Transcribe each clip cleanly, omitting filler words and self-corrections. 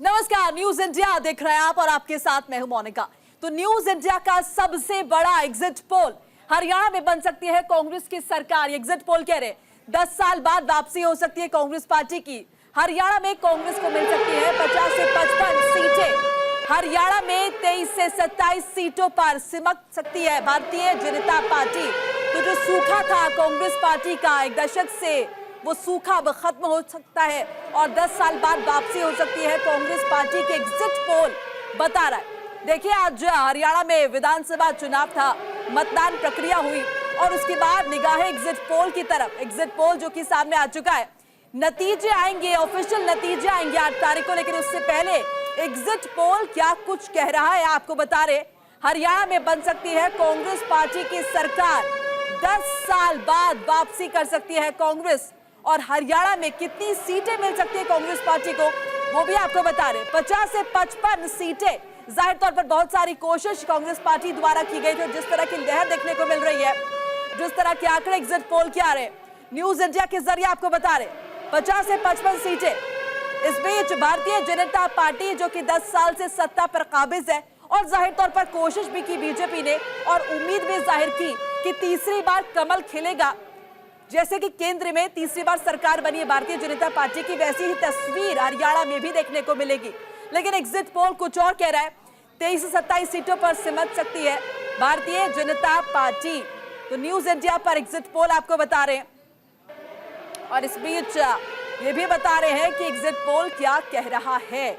नमस्कार, news India देख रहे हैं आप और आपके साथ मैं हूं मोनिका। तो न्यूज इंडिया का सबसे बड़ा एग्जिट पोल, हरियाणा में बन सकती है कांग्रेस की सरकार। एग्जिट पोल कह रहे 10 साल बाद वापसी हो सकती है कांग्रेस पार्टी की। हरियाणा में कांग्रेस को मिल सकती है 50 से 55 सीटें। हरियाणा में 23 से 27 सीटों पर सिमट सकती है भारतीय जनता पार्टी। तो जो सूखा था कांग्रेस पार्टी का एक दशक से, वो सूखा अब खत्म हो सकता है और 10 साल बाद वापसी हो सकती है कांग्रेस पार्टी के एग्जिट पोल बता रहा है। देखिए, आज हरियाणा में विधानसभा चुनाव था, मतदान प्रक्रिया हुई और उसके बाद निगाहें एग्जिट पोल की तरफ। एग्जिट पोल जो कि सामने आ चुका है, नतीजे आएंगे, ऑफिशियल नतीजे आएंगे 8 तारीख को, लेकिन उससे पहले एग्जिट पोल क्या कुछ कह रहा है आपको बता रहे। हरियाणा में बन सकती है कांग्रेस पार्टी की सरकार, 10 साल बाद वापसी कर सकती है कांग्रेस। और हरियाणा में कितनी सीटें मिल सकती है कांग्रेस पार्टी को, वो भी आपको बता रहे। 50 से 55 सीटें। जाहिर तौर पर बहुत सारी कोशिश कांग्रेस पार्टी द्वारा की गई थी। जिस तरह की लहर देखने को मिल रही है, जिस तरह के आंकड़े एग्जिट पोल के आ रहे, न्यूज इंडिया के जरिए आपको बता रहे 50 से 55 सीटें। इस बीच भारतीय जनता पार्टी जो कि 10 साल से सत्ता पर काबिज है और जाहिर तौर पर कोशिश भी की बीजेपी ने और उम्मीद भी जाहिर की कि तीसरी बार कमल खिलेगा। जैसे कि केंद्र में तीसरी बार सरकार बनी है भारतीय जनता पार्टी की, वैसी ही तस्वीर हरियाणा में भी देखने को मिलेगी। लेकिन एग्जिट पोल कुछ और कह रहा है, 23 से 27 सीटों पर सिमट सकती है भारतीय जनता पार्टी। तो न्यूज इंडिया पर एग्जिट पोल आपको बता रहे हैं और इस बीच ये भी बता रहे हैं कि एग्जिट पोल क्या कह रहा है।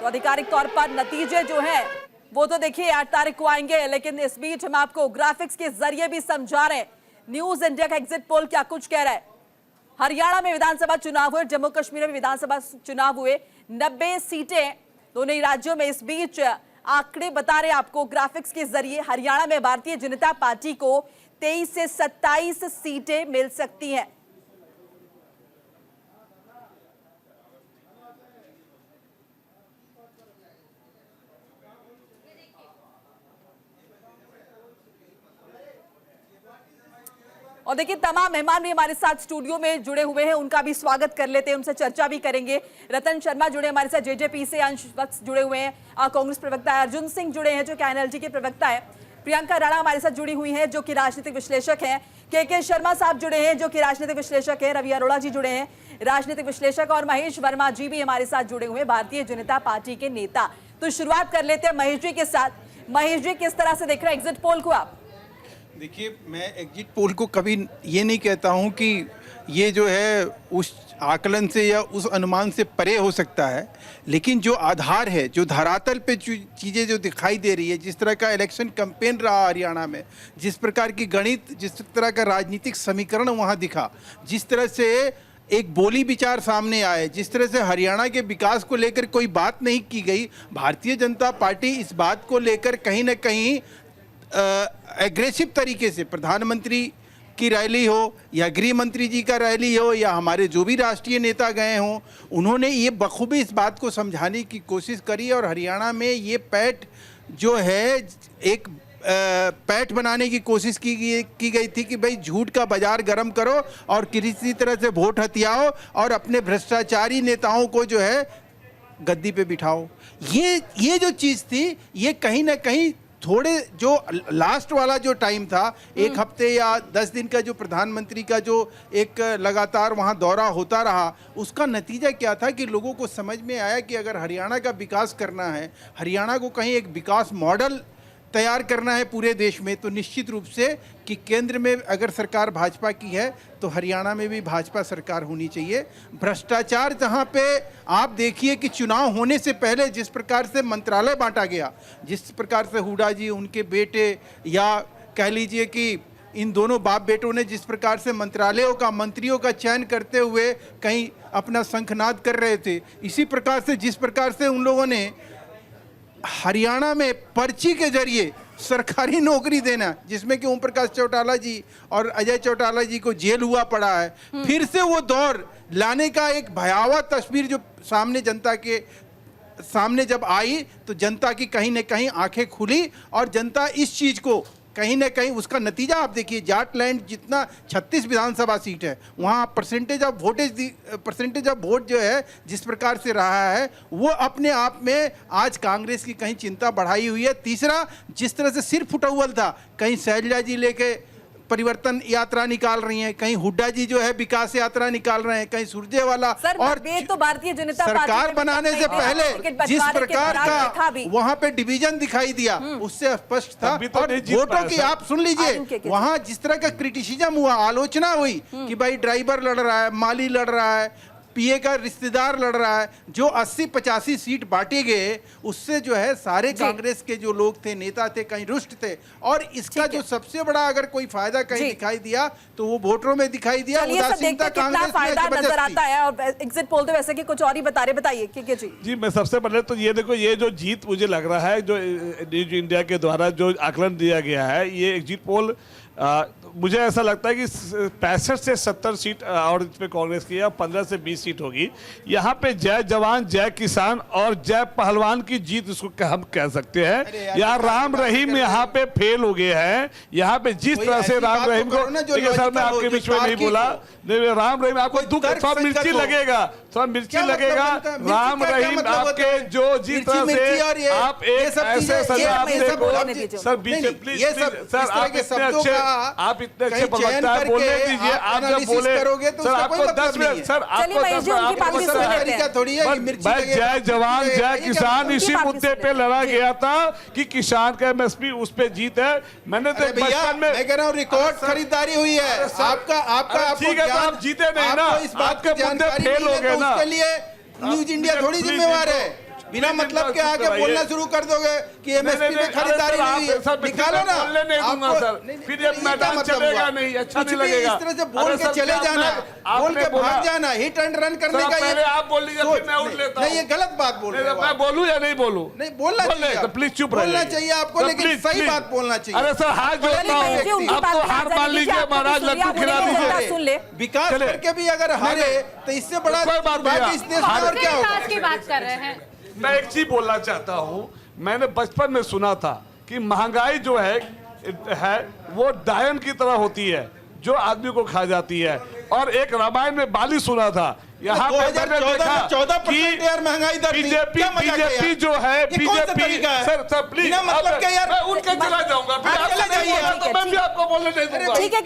तो आधिकारिक तौर पर नतीजे जो है वो तो देखिए 8 तारीख को आएंगे, लेकिन इस बीच हम आपको ग्राफिक्स के जरिए भी समझा रहे हैं न्यूज इंडिया का एग्जिट पोल क्या कुछ कह रहा है। हरियाणा में विधानसभा चुनाव हुए, जम्मू कश्मीर में विधानसभा चुनाव हुए, 90 सीटें दोनों ही राज्यों में। इस बीच आंकड़े बता रहे आपको ग्राफिक्स के जरिए, हरियाणा में भारतीय जनता पार्टी को 23 से 27 सीटें मिल सकती हैं। और देखिए, तमाम मेहमान भी हमारे साथ स्टूडियो में जुड़े हुए हैं, उनका भी स्वागत कर लेते हैं, उनसे चर्चा भी करेंगे। रतन शर्मा जुड़े हमारे साथ जेजेपी से, अंश वत्स जुड़े हुए हैं, कांग्रेस प्रवक्ता है, अर्जुन सिंह जुड़े हैं जो कि एनएलजी के प्रवक्ता है, प्रियंका राणा हमारे साथ जुड़ी हुई हैं जो कि राजनीतिक विश्लेषक हैं, के शर्मा साहब जुड़े हैं जो कि राजनीतिक विश्लेषक है, रवि अरोड़ा जी जुड़े हैं राजनीतिक विश्लेषक, और महेश वर्मा जी भी हमारे साथ जुड़े हुए हैं, भारतीय जनता पार्टी के नेता। तो शुरुआत कर लेते हैं महेश जी के साथ। महेश जी, किस तरह से देख रहे हैं एग्जिट पोल को आप? देखिए, मैं एग्जिट पोल को कभी ये नहीं कहता हूँ कि ये जो है उस आकलन से या उस अनुमान से परे हो सकता है, लेकिन जो आधार है, जो धरातल पे चीज़ें जो दिखाई दे रही है, जिस तरह का इलेक्शन कैंपेन रहा हरियाणा में, जिस प्रकार की गणित, जिस तरह का राजनीतिक समीकरण वहाँ दिखा, जिस तरह से एक बोली विचार सामने आए, जिस तरह से हरियाणा के विकास को लेकर कोई बात नहीं की गई, भारतीय जनता पार्टी इस बात को लेकर कहीं ना कहीं एग्रेसिव तरीके से, प्रधानमंत्री की रैली हो या गृह मंत्री जी का रैली हो या हमारे जो भी राष्ट्रीय नेता गए हों, उन्होंने ये बखूबी इस बात को समझाने की कोशिश करी। और हरियाणा में ये पैठ जो है, एक पैठ बनाने की कोशिश की गई थी कि भाई झूठ का बाजार गर्म करो और किसी तरह से वोट हथियाओ और अपने भ्रष्टाचारी नेताओं को जो है गद्दी पे बिठाओ। ये जो चीज़ थी, ये कहीं ना कहीं थोड़े जो लास्ट वाला जो टाइम था, 1 हफ्ते या 10 दिन का जो प्रधानमंत्री का जो एक लगातार वहाँ दौरा होता रहा, उसका नतीजा क्या था कि लोगों को समझ में आया कि अगर हरियाणा का विकास करना है, हरियाणा को कहीं एक विकास मॉडल तैयार करना है पूरे देश में, तो निश्चित रूप से कि केंद्र में अगर सरकार भाजपा की है तो हरियाणा में भी भाजपा सरकार होनी चाहिए। भ्रष्टाचार जहां पे आप देखिए कि चुनाव होने से पहले जिस प्रकार से मंत्रालय बांटा गया, जिस प्रकार से हुड्डा जी, उनके बेटे, या कह लीजिए कि इन दोनों बाप बेटों ने जिस प्रकार से मंत्रालयों का, मंत्रियों का चयन करते हुए कहीं अपना शंखनाद कर रहे थे, इसी प्रकार से जिस प्रकार से उन लोगों ने हरियाणा में पर्ची के जरिए सरकारी नौकरी देना, जिसमें कि ओम प्रकाश चौटाला जी और अजय चौटाला जी को जेल हुआ पड़ा है, फिर से वो दौर लाने का एक भयावह तस्वीर जो सामने जनता के सामने जब आई, तो जनता की कहीं न कहीं आंखें खुली और जनता इस चीज़ को कहीं ना कहीं उसका नतीजा आप देखिए, जाटलैंड जितना 36 विधानसभा सीट है, वहाँ परसेंटेज ऑफ वोट जो है जिस प्रकार से रहा है, वो अपने आप में आज कांग्रेस की कहीं चिंता बढ़ाई हुई है। तीसरा, जिस तरह से सिर फुटा हुआ था, कहीं शैलजा जी लेके परिवर्तन यात्रा निकाल रही हैं, कहीं हुड्डा जी जो है विकास यात्रा निकाल रहे हैं, कहीं सुरजेवाला, और तो भारतीय जनता पार्टी सरकार बनाने से पहले जिस प्रकार का वहां पे डिवीजन दिखाई दिया, उससे स्पष्ट था। और वोटों की आप सुन लीजिए, वहां जिस तरह का क्रिटिसिज्म हुआ, आलोचना हुई कि भाई ड्राइवर लड़ रहा है, माली लड़ रहा है, पीए का रिश्तेदार लड़ रहा है, जो 80-85 सीट बांटे गए, उससे जो है सारे कांग्रेस के जो लोग थे, नेता थे, कहीं रुष्ट थे। और इसका जो सबसे बड़ा अगर कोई फायदा कहीं दिखाई दिया तो वो वोटरों में दिखाई दिया। उदासीनता कांग्रेस फायदा नजर आता है। और एग्जिट पोल तो वैसे कि कुछ और ही बताइए के जी। मैं सबसे पहले तो ये देखो, ये जो जीत मुझे लग रहा है, जो न्यूज इंडिया के द्वारा जो आकलन दिया गया है, ये एग्जिट पोल मुझे ऐसा लगता है कि 65 से 70 सीट और इसमें कांग्रेस की है, 15 से 20 सीट होगी। यहाँ पे जय जवान जय किसान और जय पहलवान की जीत इसको हम कह सकते हैं। यहाँ राम रहीम यहाँ पे फेल हो गए हैं। यहाँ पे जिस तरह से राम रहीम को, देखिए सर मैं आपके बीच में नहीं बोला, राम रहीम आपको दुख, थोड़ा मिर्ची लगेगा, थोड़ा मिर्ची लगेगा। राम रहीम आपके जो जिस तरह से आप एक ऐसे सजा सर बीच में प्लीज सर आप इतने अच्छे प्रवक्ता हैं, बोलने दीजिए। आप जब बोले सर आपको 10 मिनट, सर आपको 10 मिनट, जय जवान जय किसान इसी मुद्दे पे लड़ा गया था कि किसान का एमएसपी उस पे जीत है। मैंने तो बचपन में मैं कह रहा हूँ रिकॉर्ड खरीदारी हुई है आपका ठीक है, तो आप जीते नहीं ना, आपके मुद्दे फेल हो गए ना। उसके लिए न्यूज इंडिया थोड़ी जिम्मेवार है। बिना मतलब के आगे बोलना शुरू कर दोगे कि एमएसपी में खरीदारी नहीं है, निकालो ना। फिर ये मैदान चलेगा नहीं, अच्छा नहीं लगेगा। इस तरह से बोल के चले जाना, बोल के भाग जाना, हिट एंड रन करने का ये आप बोल लीजिए, फिर मैं उठ लेता हूं। नहीं, ये गलत बात बोल रहे हो। मैं बोलूं या नहीं बोलूं? नहीं बोलना चाहिए, तो प्लीज चुप रहिए। बोलना चाहिए आपको, लेकिन सही बात बोलना चाहिए। अरे सर हाथ जोड़ता हूं, आप तो हार मान लीजिए, महाराज लड्डू खिला दीजिए। विकास करके भी अगर हारे तो इससे बड़ा बात इस देश में और क्या होगा? की बात कर रहे हैं। मैं एक चीज बोलना चाहता हूं, मैंने बचपन में सुना था कि महंगाई जो है वो डायन की तरह होती है जो आदमी को खा जाती है। और एक रामायण में बाली सुना था, यहाँ पे मैंने देखा 14% यार महंगाई दर बीजेपी जो है, बीजेपी सर प्लीज मैं उठ के चला जाऊंगा, फिर तो मैं भी आपको बोलने नहीं दूंगा। ठीक है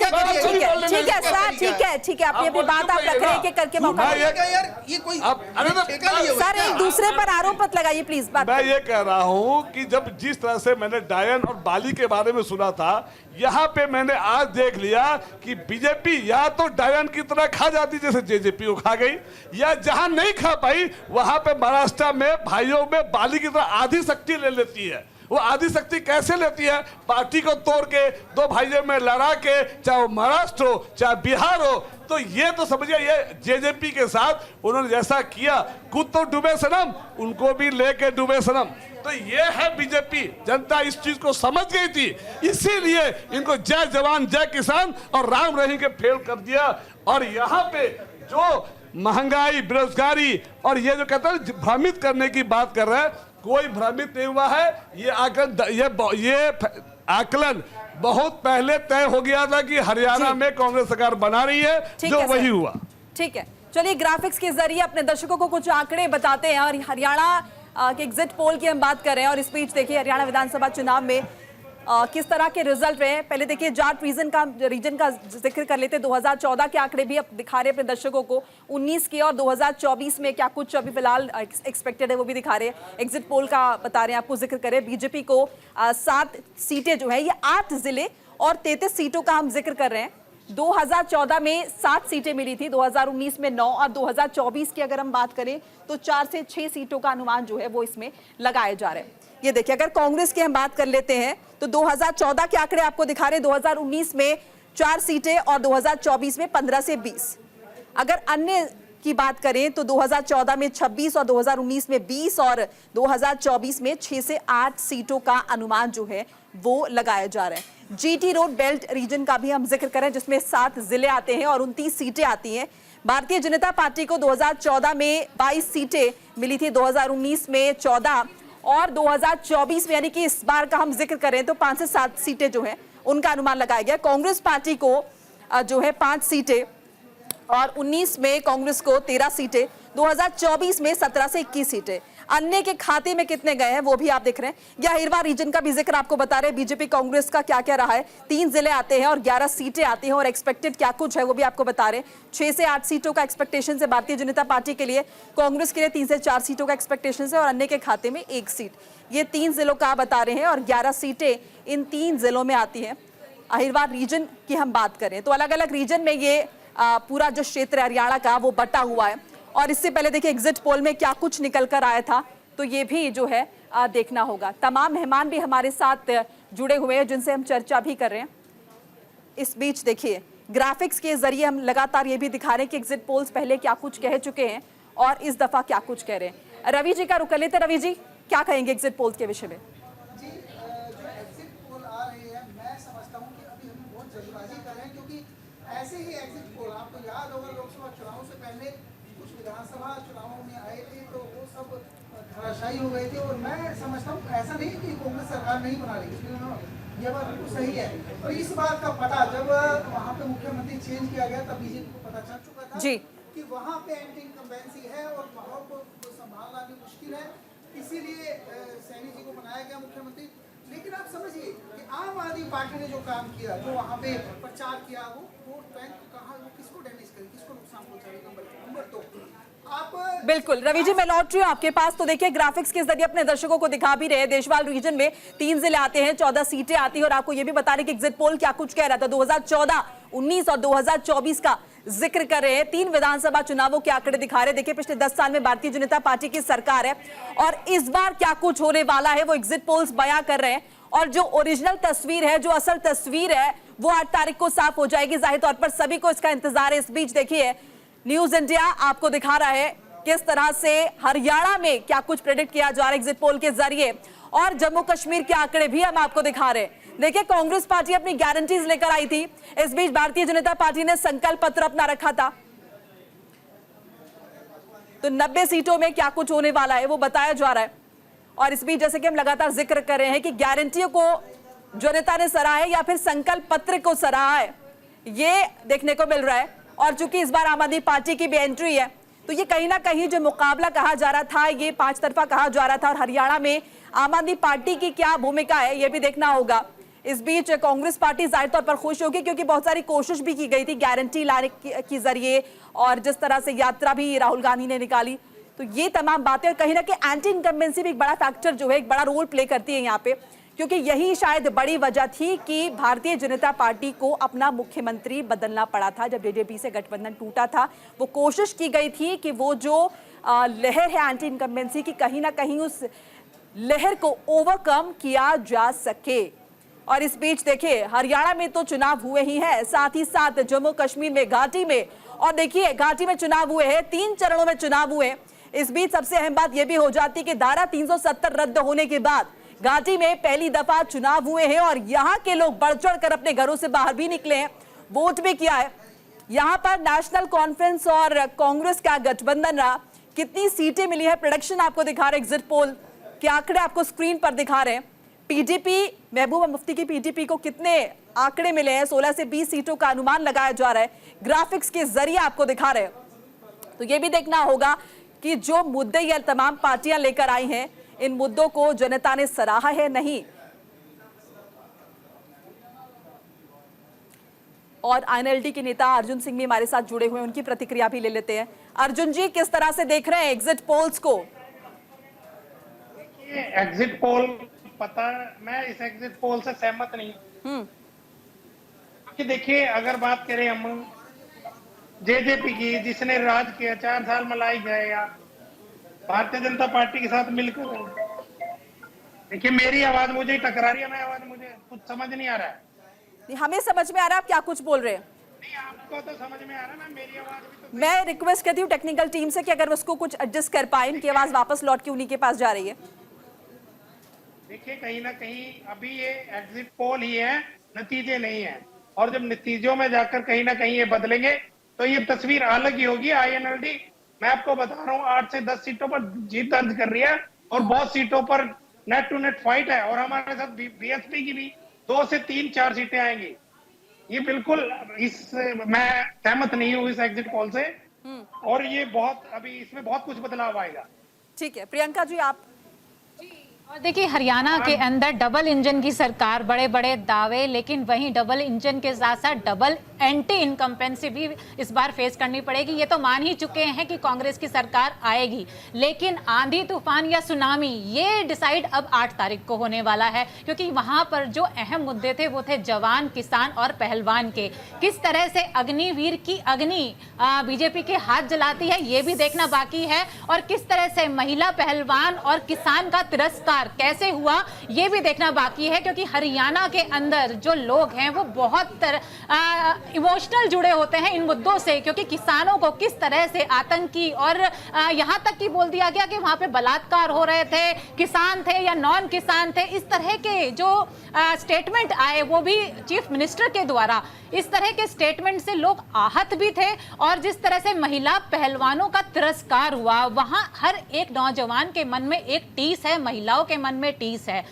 सर, ठीक है, अपनी बात आप रख रहे हैं कि करके मौका यार, ये कोई सर एक दूसरे पर आरोप मत लगाइए प्लीज। मैं ये कह रहा हूँ कि जब जिस तरह से मैंने डायन और बाली के बारे में सुना था, यहाँ पे मैंने आज देख लिया कि बीजेपी या तो डायन की तरह खा जाती जैसे जेजेपी को खा गई, या जहां नहीं खा पाई वहां पे महाराष्ट्र में भाइयों में बाली की तरह आधी शक्ति ले लेती है। वो आधी शक्ति कैसे लेती है? पार्टी को तोड़ के, दो भाइयों में लड़ा के, चाहे वो महाराष्ट्र हो चाहे बिहार हो। तो ये तो समझिए, ये जेजेपी के साथ उन्होंने जैसा किया, खुद तो डूबे सनम, उनको भी लेके डूबे सनम। तो ये है बीजेपी। जनता इस चीज को समझ गई थी, इसीलिए इनको जय जवान जय किसान और राम रहीम के फेल कर दिया। और यहाँ पे जो महंगाई, बेरोजगारी और ये जो कहते हैं भ्रमित करने की बात कर रहे हैं, कोई भ्रमित नहीं हुआ है। ये आकलन बहुत पहले तय हो गया था कि हरियाणा में कांग्रेस सरकार बना रही है, जो वही हुआ। ठीक है, चलिए ग्राफिक्स के जरिए अपने दर्शकों को कुछ आंकड़े बताते हैं। और हरियाणा के एग्जिट पोल की हम बात कर रहे हैं और इस बीच देखिए हरियाणा विधानसभा चुनाव में किस तरह के रिजल्ट रहे। पहले देखिए जाट रीजन का जिक्र कर लेते। 2014 के आंकड़े भी अब दिखा रहे हैं अपने दर्शकों को, 19 के और 2024 में क्या कुछ अभी फिलहाल एक्सपेक्टेड है वो भी दिखा रहे हैं। एग्जिट पोल का बता रहे हैं आपको, जिक्र करें बीजेपी को 7 सीटें जो है, ये 8 जिले और 33 सीटों का हम जिक्र कर रहे हैं। 2014 में 7 सीटें मिली थी, 2019 में 9 और 2024 की अगर हम बात करें तो 4 से 6 सीटों का अनुमान जो है वो इसमें लगाए जा रहे हैं। ये देखिए अगर कांग्रेस की हम बात कर लेते हैं तो 2014 के आंकड़े आपको दिखा रहे हैं, 2019 में 4 सीटें और 2024 में 15 से 20। अगर अन्य की बात करें तो 2014 में 26 और 2019 में 20 और 2024 में 6 से 8 सीटों का अनुमान जो है वो लगाए जा रहे हैं। जीटी रोड बेल्ट रीजन का भी हम जिक्र करें जिसमें 7 जिले आते हैं और 29 सीटें आती हैं। भारतीय जनता पार्टी को 2014 में 22 सीटें मिली थी, 2019 में 14 और 2024 में यानी कि इस बार का हम जिक्र करें तो 5 से 7 सीटें जो हैं उनका अनुमान लगाया गया। कांग्रेस पार्टी को जो है 5 सीटें और 19 में कांग्रेस को 13 सीटें, 2024 में 17 से 21 सीटें। अन्य के खाते में कितने गए हैं वो भी आप देख रहे हैं। या हिरवा रीजन का भी जिक्र आपको बता रहे हैं, बीजेपी कांग्रेस का क्या क्या रहा है। 3 जिले आते हैं और 11 सीटें आती हैं और एक्सपेक्टेड क्या कुछ है वो भी आपको बता रहे हैं। 6 से 8 सीटों का एक्सपेक्टेशन है भारतीय जनता पार्टी के लिए, कांग्रेस के लिए 3 से 4 सीटों का एक्सपेक्टेशन है और अन्य के खाते में 1 सीट। ये 3 जिलों का बता रहे हैं और 11 सीटें इन 3 जिलों में आती हैं। अहिरवार रीजन की हम बात करें तो अलग अलग रीजन में ये पूरा जो क्षेत्र हरियाणा का वो बटा हुआ है। और इससे पहले देखिए एग्जिट पोल में क्या कुछ निकल कर आया था, तो ये भी जो है देखना होगा। तमाम मेहमान भी हमारे साथ जुड़े हुए हैं जिनसे हम चर्चा भी कर रहे हैं। इस बीच देखिए ग्राफिक्स के जरिए हम लगातार ये भी दिखा रहे हैं कि एग्जिट पोल्स पहले क्या कुछ कह चुके हैं और इस दफा क्या कुछ कह रहे हैं। रवि जी का रुक लेते। रवि जी क्या कहेंगे एग्जिट पोल्स के विषय में? जी, जो एग्जिट पोल आ रही है, मैं समझता हूँ कि अभी हम बहुत जल्दबाजी कर रहे हैं, क्योंकि ऐसे ही एग्जिट पोल आपको याद होगा लोकसभा चुनाव से पहले कुछ विधानसभा चुनावों में आए थे तो वो सब धराशायी हो गए थे। और मैं समझता हूँ ऐसा नहीं कि कांग्रेस सरकार नहीं बना रही, ये बात बिल्कुल सही है। और इस बात का पता जब वहाँ पे मुख्यमंत्री चेंज किया गया तब बीजेपी को पता चल चुका था जी कि वहाँ पे एंटी इनकम्बेंसी है और माहौल को संभालना भी मुश्किल है, इसीलिए सैनी जी को बनाया गया मुख्यमंत्री। लेकिन आप समझिए कि आम आदमी पार्टी ने जो काम किया, जो वहाँ पे प्रचार किया, वो वोट बैंक कहाँ, वो किसको डैमेज करे, किसको नुकसान पहुँचाएगा। नंबर 2 आप बिल्कुल रवि जी, मैं लौट रही हूँ आपके पास। तो देखिए ग्राफिक्स के जरिए अपने दर्शकों को दिखा भी रहे हैं। देशवाल रीजन में 3 जिले आते हैं, 14 सीटें आती हैं और आपको ये भी बता रहे कि एग्जिट पोल क्या कुछ कह रहा था। 2014, 19 और 2024 का जिक्र कर रहे हैं। 3 विधानसभा चुनावों के आंकड़े दिखा रहे हैं। देखिए पिछले 10 साल में भारतीय जनता पार्टी की सरकार है और इस बार क्या कुछ होने वाला है वो एग्जिट पोल्स बयां कर रहे हैं। और जो ओरिजिनल तस्वीर है, जो असल तस्वीर है, वो 8 तारीख को साफ हो जाएगी। जाहिर तौर पर सभी को इसका इंतजार है। इस बीच देखिए न्यूज इंडिया आपको दिखा रहा है किस तरह से हरियाणा में क्या कुछ प्रेडिक्ट किया जा रहा है एग्जिट पोल के जरिए, और जम्मू कश्मीर के आंकड़े भी हम आपको दिखा रहे हैं। देखिए कांग्रेस पार्टी अपनी गारंटीज लेकर आई थी, इस बीच भारतीय जनता पार्टी ने संकल्प पत्र अपना रखा था। तो 90 सीटों में क्या कुछ होने वाला है वो बताया जा रहा है। और इस बीच जैसे कि हम लगातार जिक्र कर रहे हैं कि गारंटियों को जनता ने सराहा है या फिर संकल्प पत्र को सराहा है, ये देखने को मिल रहा है। और चूंकि इस बार आम आदमी पार्टी की भी एंट्री है तो ये कहीं ना कहीं जो मुकाबला कहा जा रहा था ये 5 तरफा कहा जा रहा था। और हरियाणा में आम आदमी पार्टी की क्या भूमिका है ये भी देखना होगा। इस बीच कांग्रेस पार्टी जाहिर तौर पर खुश होगी क्योंकि बहुत सारी कोशिश भी की गई थी गारंटी लाने के जरिए, और जिस तरह से यात्रा भी राहुल गांधी ने निकाली, तो ये तमाम बातें। और कहीं ना कहीं एंटी इनकम्बेंसी भी एक बड़ा फैक्टर जो है, एक बड़ा रोल प्ले करती है यहाँ पे, क्योंकि यही शायद बड़ी वजह थी कि भारतीय जनता पार्टी को अपना मुख्यमंत्री बदलना पड़ा था। जब जेजेपी से गठबंधन टूटा था, वो कोशिश की गई थी कि वो जो लहर है एंटी इनकम्बेंसी की, कहीं ना कहीं उस लहर को ओवरकम किया जा सके। और इस बीच देखिए हरियाणा में तो चुनाव हुए ही हैं, साथ ही साथ जम्मू कश्मीर में, घाटी में, और देखिए घाटी में चुनाव हुए हैं, 3 चरणों में चुनाव हुए। इस बीच सबसे अहम बात यह भी हो जाती कि धारा 370 रद्द होने के बाद घाटी में पहली दफा चुनाव हुए हैं और यहाँ के लोग बढ़ चढ़ कर अपने घरों से बाहर भी निकले हैं, वोट भी किया है। यहाँ पर नेशनल कॉन्फ्रेंस और कांग्रेस का गठबंधन रहा। कितनी सीटें मिली है प्रेडिक्शन आपको दिखा रहे, एग्जिट पोल के आंकड़े आपको स्क्रीन पर दिखा रहे हैं। पीडीपी, महबूबा मुफ्ती की पीडीपी को कितने आंकड़े मिले हैं, 16 से 20 सीटों का अनुमान लगाया जा रहा है, ग्राफिक्स के जरिए आपको दिखा रहे हैं। तो ये भी देखना होगा कि जो मुद्दे ये तमाम पार्टियां लेकर आई हैं, इन मुद्दों को जनता ने सराहा है नहीं। और आईएनएलडी के नेता अर्जुन सिंह भी हमारे साथ जुड़े हुए हैं, उनकी प्रतिक्रिया भी ले लेते हैं। अर्जुन जी, किस तरह से देख रहे हैं एग्जिट पोल्स को? एग्जिट पोल पता, मैं इस एग्जिट पोल से सहमत नहीं हूं। कि देखिए अगर बात करें हम जेजेपी की, जिसने राज किया 4 साल मलाई गए, या भारतीय जनता पार्टी के साथ मिलकर, देखिए मेरी आवाज मुझे टकरा रही है, मैं आवाज मुझे कुछ समझ नहीं आ रहा है। हमें समझ में आ रहा है आप क्या कुछ बोल रहे हैं। नहीं, आपको तो समझ में आ रहा है ना, मेरी आवाज भी तो। मैं रिक्वेस्ट करती हूँ टेक्निकल टीम से कि अगर उसको कुछ एडजस्ट कर पाए, इनकी आवाज वापस लौट के उन्हीं के पास जा रही है। देखिए कहीं ना कहीं अभी ये एग्जिट पोल ही है, नतीजे नहीं है। और जब नतीजों में जाकर कहीं ना कहीं ये बदलेंगे तो ये तस्वीर अलग ही होगी। आईएनएलडी मैं आपको बता रहा हूँ 8 से 10 सीटों पर जीत दर्ज कर रही है और बहुत सीटों पर नेट टू नेट फाइट है। और हमारे साथ बीएसपी की भी 2 से 3-4 सीटें आएंगी। ये बिल्कुल इस मैं सहमत नहीं हूँ इस एग्जिट पोल से, और ये बहुत अभी इसमें बहुत कुछ बदलाव आएगा। ठीक है, प्रियंका जी आप। और देखिए, हरियाणा के अंदर डबल इंजन की सरकार, बड़े बड़े दावे, लेकिन वहीं डबल इंजन के साथ साथ डबल एंटी इनकम्पेंसी भी इस बार फेस करनी पड़ेगी। ये तो मान ही चुके हैं कि कांग्रेस की सरकार आएगी, लेकिन आंधी तूफान या सुनामी ये डिसाइड अब 8 तारीख को होने वाला है, क्योंकि वहां पर जो अहम मुद्दे थे वो थे जवान, किसान और पहलवान के। किस तरह से अग्निवीर की अग्नि बीजेपी के हाथ जलाती है ये भी देखना बाकी है, और किस तरह से महिला पहलवान और किसान का तिरस्कार कैसे हुआ ये भी देखना बाकी है, क्योंकि हरियाणा के अंदर जो लोग हैं वो बहुत इमोशनल जुड़े होते हैं इन मुद्दों से, क्योंकि किसानों को किस तरह से आतंकी और यहां तक कि बोल दिया गया कि वहां पे बलात्कार हो रहे थे, किसान थे या नॉन किसान थे, इस तरह के जो स्टेटमेंट आए वो भी चीफ मिनिस्टर के द्वारा, इस तरह के स्टेटमेंट से लोग आहत भी थे। और जिस तरह से महिला पहलवानों का तिरस्कार हुआ, वहां हर एक नौजवान के मन में एक टीस है, महिलाओं के मन में टीस है।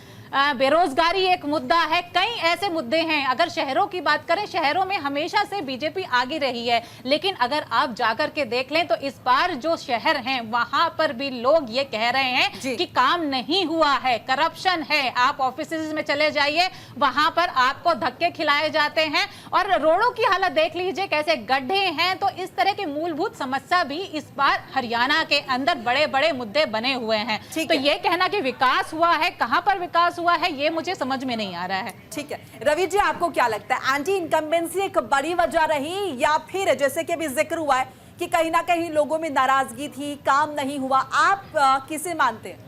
बेरोजगारी एक मुद्दा है, कई ऐसे मुद्दे हैं। अगर शहरों की बात करें, शहरों में हमेशा से बीजेपी आगे रही है, लेकिन अगर आप जाकर के देख लें तो इस बार जो शहर हैं वहां पर भी लोग ये कह रहे हैं कि काम नहीं हुआ है, करप्शन है। आप ऑफिसेज में चले जाइए, वहां पर आपको धक्के खिलाए जाते हैं, और रोडों की हालत देख लीजिए कैसे गड्ढे हैं। तो इस तरह की मूलभूत समस्या भी इस बार हरियाणा के अंदर बड़े बड़े मुद्दे बने हुए हैं। तो ये कहना कि विकास हुआ है, कहां पर विकास हुआ है ये मुझे समझ में नहीं आ रहा है। ठीक है, रवि जी आपको क्या लगता है, एंटी इनकम्बेंसी एक बड़ी वजह रही, या फिर जैसे कि अभी जिक्र हुआ है कि कहीं ना कहीं लोगों में नाराजगी थी, काम नहीं हुआ, आप किसे मानते हैं?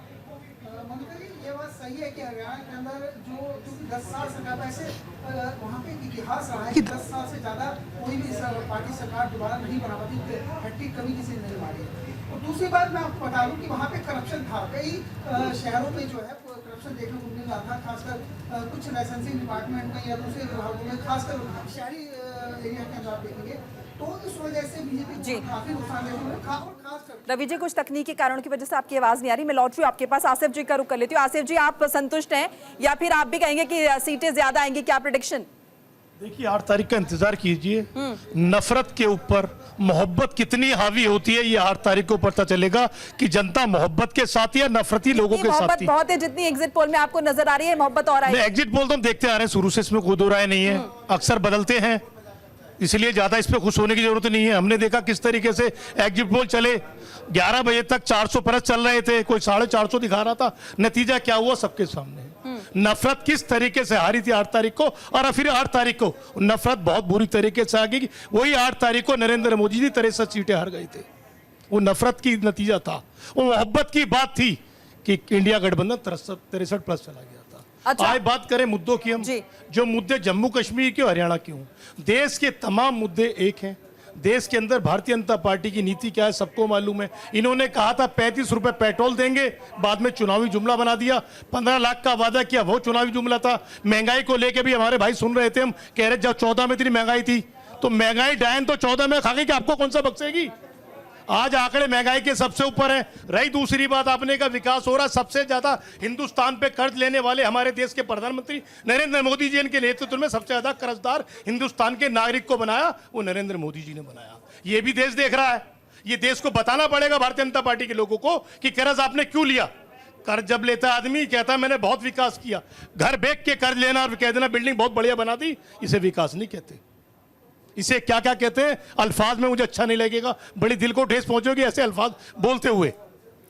ममता जी, ये बात सही है कि हरियाणा के अंदर जो 10 साल से ज्यादा ऐसे वहाँ पे इतिहास रहा है कि 10 साल से ज्यादा कोई भी पार्टी सरकार दोबारा नहीं बना पाती, हैट्रिक कभी किसी ने नहीं मारी। और दूसरी बात मैं आपको बता दूं कि वहाँ पे करप्शन था, कई शहरों में जो है करप्शन देखने को मिल रहा था, खासकर कुछ लाइसेंसिंग डिपार्टमेंट में या दूसरे विभागों में, खासकर शहरी एरिया के अंदर आप देखेंगे, तो इस वजह से बीजेपी काफी नुकसान देखने को खासकर। रवि जी, कुछ तकनीकी कारणों की वजह से आपकी आवाज नहीं आ रही, मैं लौट रही हूँ आपके पास। आसिफ जी का रुख कर लेती हूँ। आसिफ जी, आप संतुष्ट हैं या फिर आप भी कहेंगे कि सीटें ज्यादा आएंगी, क्या प्रेडिक्शन? देखिए, 8 तारीख का इंतजार कीजिए। नफरत के ऊपर मोहब्बत कितनी हावी होती है ये 8 तारीख को पता चलेगा कि जनता मोहब्बत के साथ या नफरती लोगों के साथ। मोहब्बत बहुत है, जितनी एग्जिट पोल में आपको नजर आ रही है मोहब्बत और आएगी। एग्जिट पोल तो हम देखते आ रहे हैं शुरू से, इसमें कोई दो राय नहीं है, अक्सर बदलते हैं, इसलिए ज्यादा इस पे खुश होने की जरूरत नहीं है। हमने देखा किस तरीके से एग्जिट पोल चले, 11 बजे तक 400 प्लस चल रहे थे, कोई 450 दिखा रहा था, नतीजा क्या हुआ सबके सामने है। नफरत किस तरीके से हारी थी 8 तारीख को, और फिर 8 तारीख को नफरत बहुत बुरी तरीके से आ गई। वही 8 तारीख को नरेंद्र मोदी जी 63 सीटें हार गए थे, वो नफरत की नतीजा था। वो मोहब्बत की बात थी कि इंडिया गठबंधन 63 प्लस चला गया था। अच्छा। आज बात करें मुद्दों की, हम जो मुद्दे जम्मू कश्मीर के, हरियाणा के हों, देश के तमाम मुद्दे एक हैं। देश के अंदर भारतीय जनता पार्टी की नीति क्या है सबको मालूम है। इन्होंने कहा था 35 रुपए पेट्रोल देंगे, बाद में चुनावी जुमला बना दिया। 15 लाख का वादा किया, वो चुनावी जुमला था। महंगाई को लेके भी हमारे भाई सुन रहे थे, हम कह रहे जब 14 में इतनी महंगाई थी, तो महंगाई डायन तो 14 में खा गई कि आपको कौन सा बख्शेगी। आज आंकड़े महंगाई के सबसे ऊपर है। रही दूसरी बात, आपने का विकास हो रहा, सबसे ज्यादा हिंदुस्तान पे कर्ज लेने वाले हमारे देश के प्रधानमंत्री नरेंद्र मोदी जी के नेतृत्व में सबसे ज्यादा कर्जदार हिंदुस्तान के नागरिक को बनाया, वो नरेंद्र मोदी जी ने बनाया। ये भी देश देख रहा है। ये देश को बताना पड़ेगा भारतीय जनता पार्टी के लोगों को कि कर्ज आपने क्यों लिया। कर्ज जब लेता आदमी कहता है मैंने बहुत विकास किया, घर बेच के कर्ज लेना और कह देना बिल्डिंग बहुत बढ़िया बना दी, इसे विकास नहीं कहते। इसे क्या क्या कहते हैं, अल्फाज में मुझे अच्छा नहीं लगेगा, बड़ी दिल को ठेस पहुंचेगी ऐसे अल्फाज बोलते हुए।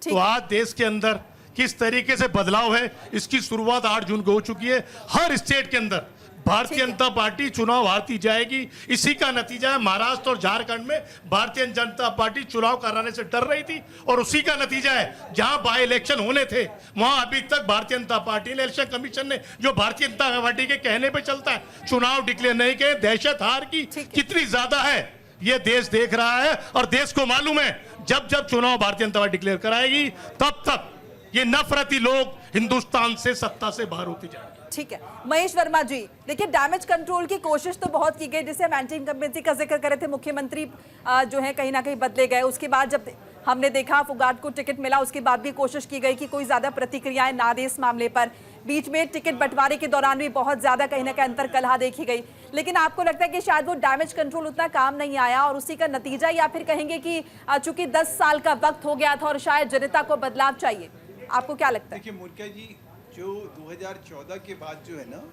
तो आज देश के अंदर किस तरीके से बदलाव है, इसकी शुरुआत 8 जून को हो चुकी है। हर स्टेट के अंदर भारतीय जनता पार्टी चुनाव हारती जाएगी। इसी का नतीजा है महाराष्ट्र और झारखंड में भारतीय जनता पार्टी चुनाव कराने से डर रही थी, और उसी का नतीजा है जहां बाय इलेक्शन होने थे वहां अभी तक भारतीय जनता पार्टी ने, इलेक्शन कमीशन ने, जो भारतीय जनता पार्टी के कहने पे चलता है, चुनाव डिक्लेयर नहीं किए। दहशत हार की कितनी ज्यादा है ये देश देख रहा है, और देश को मालूम है जब जब चुनाव भारतीय जनता पार्टी डिक्लेयर कराएगी तब तक ये नफरती लोग हिंदुस्तान से, सत्ता से बाहर होते जाएंगे। ठीक है, महेश वर्मा जी, देखिए डैमेज कंट्रोल की कोशिश तो बहुत की गई, जिसे हम एंटी इनकम्बेंसी का जिक्र करे थे, मुख्यमंत्री जो है कहीं ना कहीं बदले गए। उसके बाद जब हमने देखा फुगाट को टिकट मिला, उसके बाद भी कोशिश की गई कि कोई ज्यादा प्रतिक्रियाएं ना दे इस मामले पर। बीच में टिकट बंटवारे के दौरान भी बहुत ज्यादा कहीं ना कहीं अंतर कलह देखी गई, लेकिन आपको लगता है कि शायद वो डैमेज कंट्रोल उतना काम नहीं आया और उसी का नतीजा, या फिर कहेंगे कि चूंकि 10 साल का वक्त हो गया था और शायद जनता को बदलाव चाहिए? आपको क्या लगता है? देखिए मुल्का जी, जो 2014 के बाद जो है ना,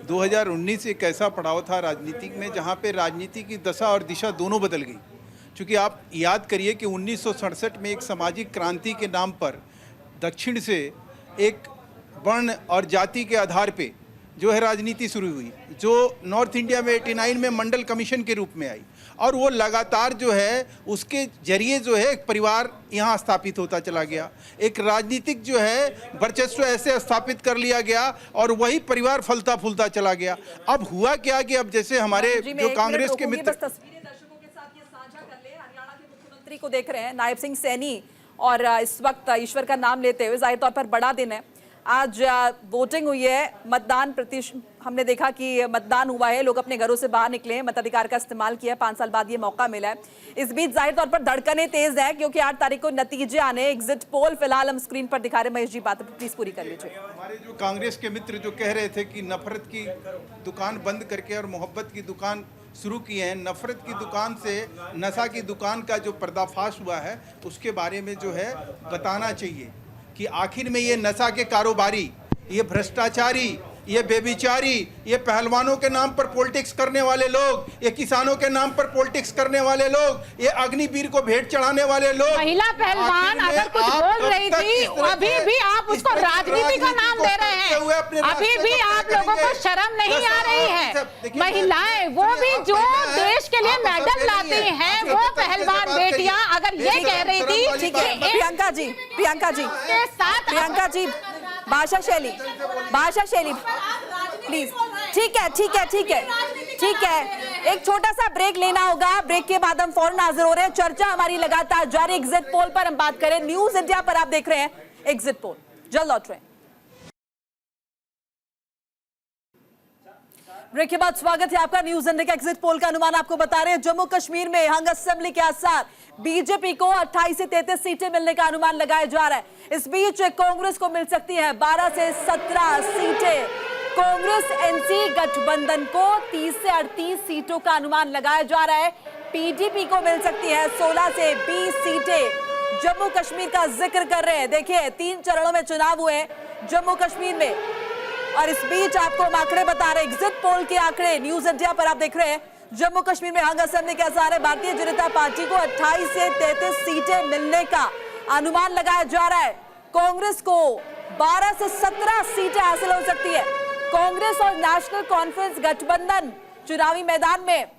2019 एक ऐसा पड़ाव था राजनीति में जहाँ पे राजनीति की दशा और दिशा दोनों बदल गई। क्योंकि आप याद करिए कि 1967 में एक सामाजिक क्रांति के नाम पर दक्षिण से एक वर्ण और जाति के आधार पे जो है राजनीति शुरू हुई, जो नॉर्थ इंडिया में 89 में मंडल कमीशन के रूप में आई, और वो लगातार जो है उसके जरिए जो है एक परिवार यहाँ स्थापित होता चला गया, एक राजनीतिक जो है वर्चस्व ऐसे स्थापित कर लिया गया और वही परिवार फलता फूलता चला गया। अब हुआ क्या कि अब जैसे हमारे जो कांग्रेस के मित्र, तस्वीरें दर्शकों के साथ ये साझा कर ले। हरियाणा के मुख्यमंत्री को देख रहे हैं, नायब सिंह सैनी, और इस वक्त ईश्वर का नाम लेते हुए, जाहिर तौर पर बड़ा दिन है आज, वोटिंग हुई है, मतदान प्रतिशत हमने देखा कि मतदान हुआ है, लोग अपने घरों से बाहर निकले हैं, मताधिकार का इस्तेमाल किया, 5 साल बाद ये मौका मिला है। इस बीच जाहिर तौर पर धड़कनें तेज है क्योंकि 8 तारीख को नतीजे आने, एग्जिट पोल फिलहाल हम स्क्रीन पर दिखा रहे हैं। महेश जी, बात प्लीज पूरी कर लीजिए। हमारे जो कांग्रेस के मित्र जो कह रहे थे कि नफरत की दुकान बंद करके और मोहब्बत की दुकान शुरू की है, नफरत की दुकान से नशा की दुकान का जो पर्दाफाश हुआ है उसके बारे में जो है बताना चाहिए कि आखिर में ये नशा के कारोबारी, ये भ्रष्टाचारी, ये बेविचारी, ये पहलवानों के नाम पर पॉलिटिक्स करने वाले लोग, ये किसानों के नाम पर पॉलिटिक्स करने वाले लोग, ये अग्निवीर को भेंट चढ़ाने वाले लोग, महिला पहलवान अगर कुछ बोल रही थी, अभी भी आप उसको राजनीति का नाम दे रहे हैं। अभी भी आप लोगों को शर्म नहीं आ रही है? महिलाएं, वो भी जो देश के लिए मेडल लाती हैं, वो पहलवान बेटियां अगर ये कह रही थी, ठीक है प्रियंका जी, के साथ प्रियंका जी, भाषा शैली प्लीज। ठीक है, एक छोटा सा ब्रेक लेना होगा, ब्रेक के बाद हम फौरन हाजिर हो रहे हैं। चर्चा हमारी लगातार जारी। एग्जिट पोल पर हम बात करें, न्यूज इंडिया पर आप देख रहे हैं एग्जिट पोल, जल्द लौट रहे हैं। ब्रेक के बाद स्वागत है आपका। न्यूज इंडिया का एग्जिट पोल का अनुमान आपको बता रहे हैं। जम्मू कश्मीर में हंग असेंबली के आसार, बीजेपी को 28 से 33 सीटें मिलने का अनुमान लगाया जा रहा है। इस बीच कांग्रेस को मिल सकती है 12 से 17 सीटें। कांग्रेस एनसी गठबंधन को 30 से 38 सीटों का अनुमान लगाया जा रहा है। पीडीपी को मिल सकती है 16 से 20 सीटें। जम्मू कश्मीर का जिक्र कर रहे हैं, देखिए 3 चरणों में चुनाव हुए जम्मू कश्मीर में, और इस बीच आपको हम आंकड़े बता रहे हैं, एग्जिट पोल के आंकड़े न्यूज इंडिया पर आप देख रहे हैं। जम्मू कश्मीर में हंग असेंबली के आसार है। भारतीय जनता पार्टी को 28 से 33 सीटें मिलने का अनुमान लगाया जा रहा है। कांग्रेस को 12 से 17 सीटें हासिल हो सकती है। कांग्रेस और नेशनल कॉन्फ्रेंस गठबंधन चुनावी मैदान में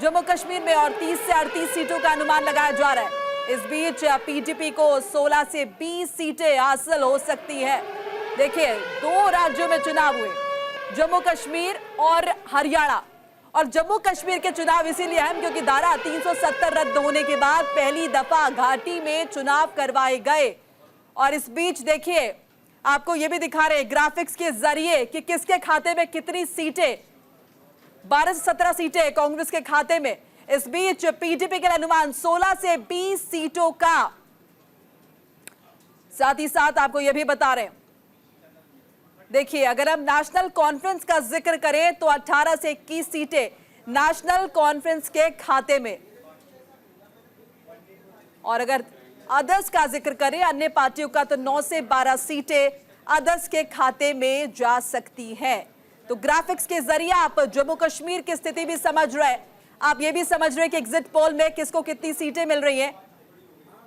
जम्मू कश्मीर में, और 30 से 38 सीटों का अनुमान लगाया जा रहा है। इस बीच पीडीपी को 16 से 20 सीटें हासिल हो सकती है। देखिए 2 राज्यों में चुनाव हुए, जम्मू कश्मीर और हरियाणा, और जम्मू कश्मीर के चुनाव इसीलिए अहम क्योंकि धारा 370 रद्द होने के बाद पहली दफा घाटी में चुनाव करवाए गए। और इस बीच देखिए आपको यह भी दिखा रहे ग्राफिक्स के जरिए कि किसके खाते में कितनी सीटें, 12 से 17 सीटें कांग्रेस के खाते में। इस बीच पीडीपी के अनुमान 16 से 20 सीटों का। साथ ही साथ आपको यह भी बता रहे हैं, देखिए अगर हम नेशनल कॉन्फ्रेंस का जिक्र करें तो 18 से 21 सीटें नेशनल कॉन्फ्रेंस के खाते में, और अगर अदर्स का जिक्र करें अन्य पार्टियों का तो 9 से 12 सीटें अदर्स के खाते में जा सकती हैं। तो ग्राफिक्स के जरिए आप जम्मू कश्मीर की स्थिति भी समझ रहे हैं, आप ये भी समझ रहे हैं कि एग्जिट पोल में किसको कितनी सीटें मिल रही हैं।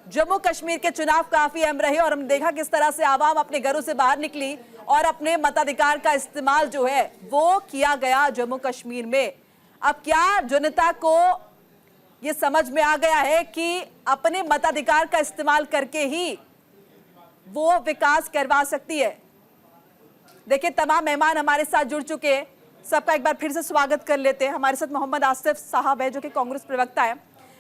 जम्मू कश्मीर के चुनाव काफी अहम रहे और हमने देखा किस तरह से आवाम अपने घरों से बाहर निकली और अपने मताधिकार का इस्तेमाल जो है वो किया गया जम्मू कश्मीर में। अब क्या जनता को ये समझ में आ गया है कि अपने मताधिकार का इस्तेमाल करके ही वो विकास करवा सकती है? देखिए तमाम मेहमान हमारे साथ जुड़ चुके हैं, सबका एक बार फिर से स्वागत कर लेते हैं। हमारे साथ मोहम्मद आसिफ साहब है जो कि कांग्रेस प्रवक्ता है,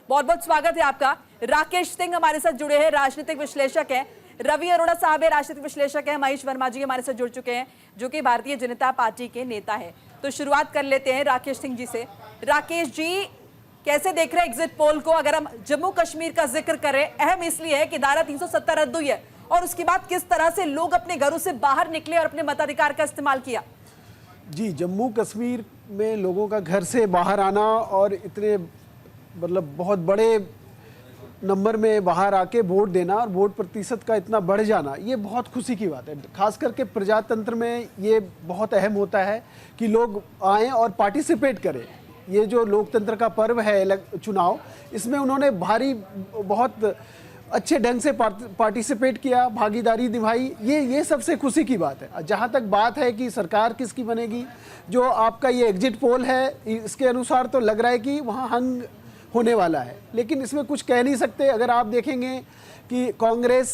बहुत बहुत स्वागत है आपका। राकेश सिंह हमारे साथ जुड़े हैं, राजनीतिक विश्लेषक हैं। रवि अरोड़ा साहब है, राजनीतिक विश्लेषक है। महेश वर्मा जी हमारे साथ जुड़ चुके हैं जो कि भारतीय जनता पार्टी के नेता है। तो शुरुआत कर लेते हैं राकेश सिंह जी से। राकेश जी, कैसे देख रहे हैं एग्जिट पोल को? अगर हम जम्मू कश्मीर का जिक्र करें, अहम इसलिए है कि धारा 370 रद्द हुई है और उसके बाद किस तरह से लोग अपने घरों से बाहर निकले और अपने मताधिकार का इस्तेमाल किया। जी, जम्मू कश्मीर में लोगों का घर से बाहर आना और इतने मतलब बहुत बड़े नंबर में बाहर आके वोट देना और वोट प्रतिशत का इतना बढ़ जाना, ये बहुत खुशी की बात है। खास करके प्रजातंत्र में ये बहुत अहम होता है कि लोग आएँ और पार्टिसिपेट करें। ये जो लोकतंत्र का पर्व है चुनाव, इसमें उन्होंने बहुत अच्छे ढंग से पार्टिसिपेट किया, भागीदारी निभाई। ये सबसे खुशी की बात है। जहाँ तक बात है कि सरकार किसकी बनेगी, जो आपका ये एग्जिट पोल है इसके अनुसार तो लग रहा है कि वहाँ हंग होने वाला है, लेकिन इसमें कुछ कह नहीं सकते। अगर आप देखेंगे कि कांग्रेस,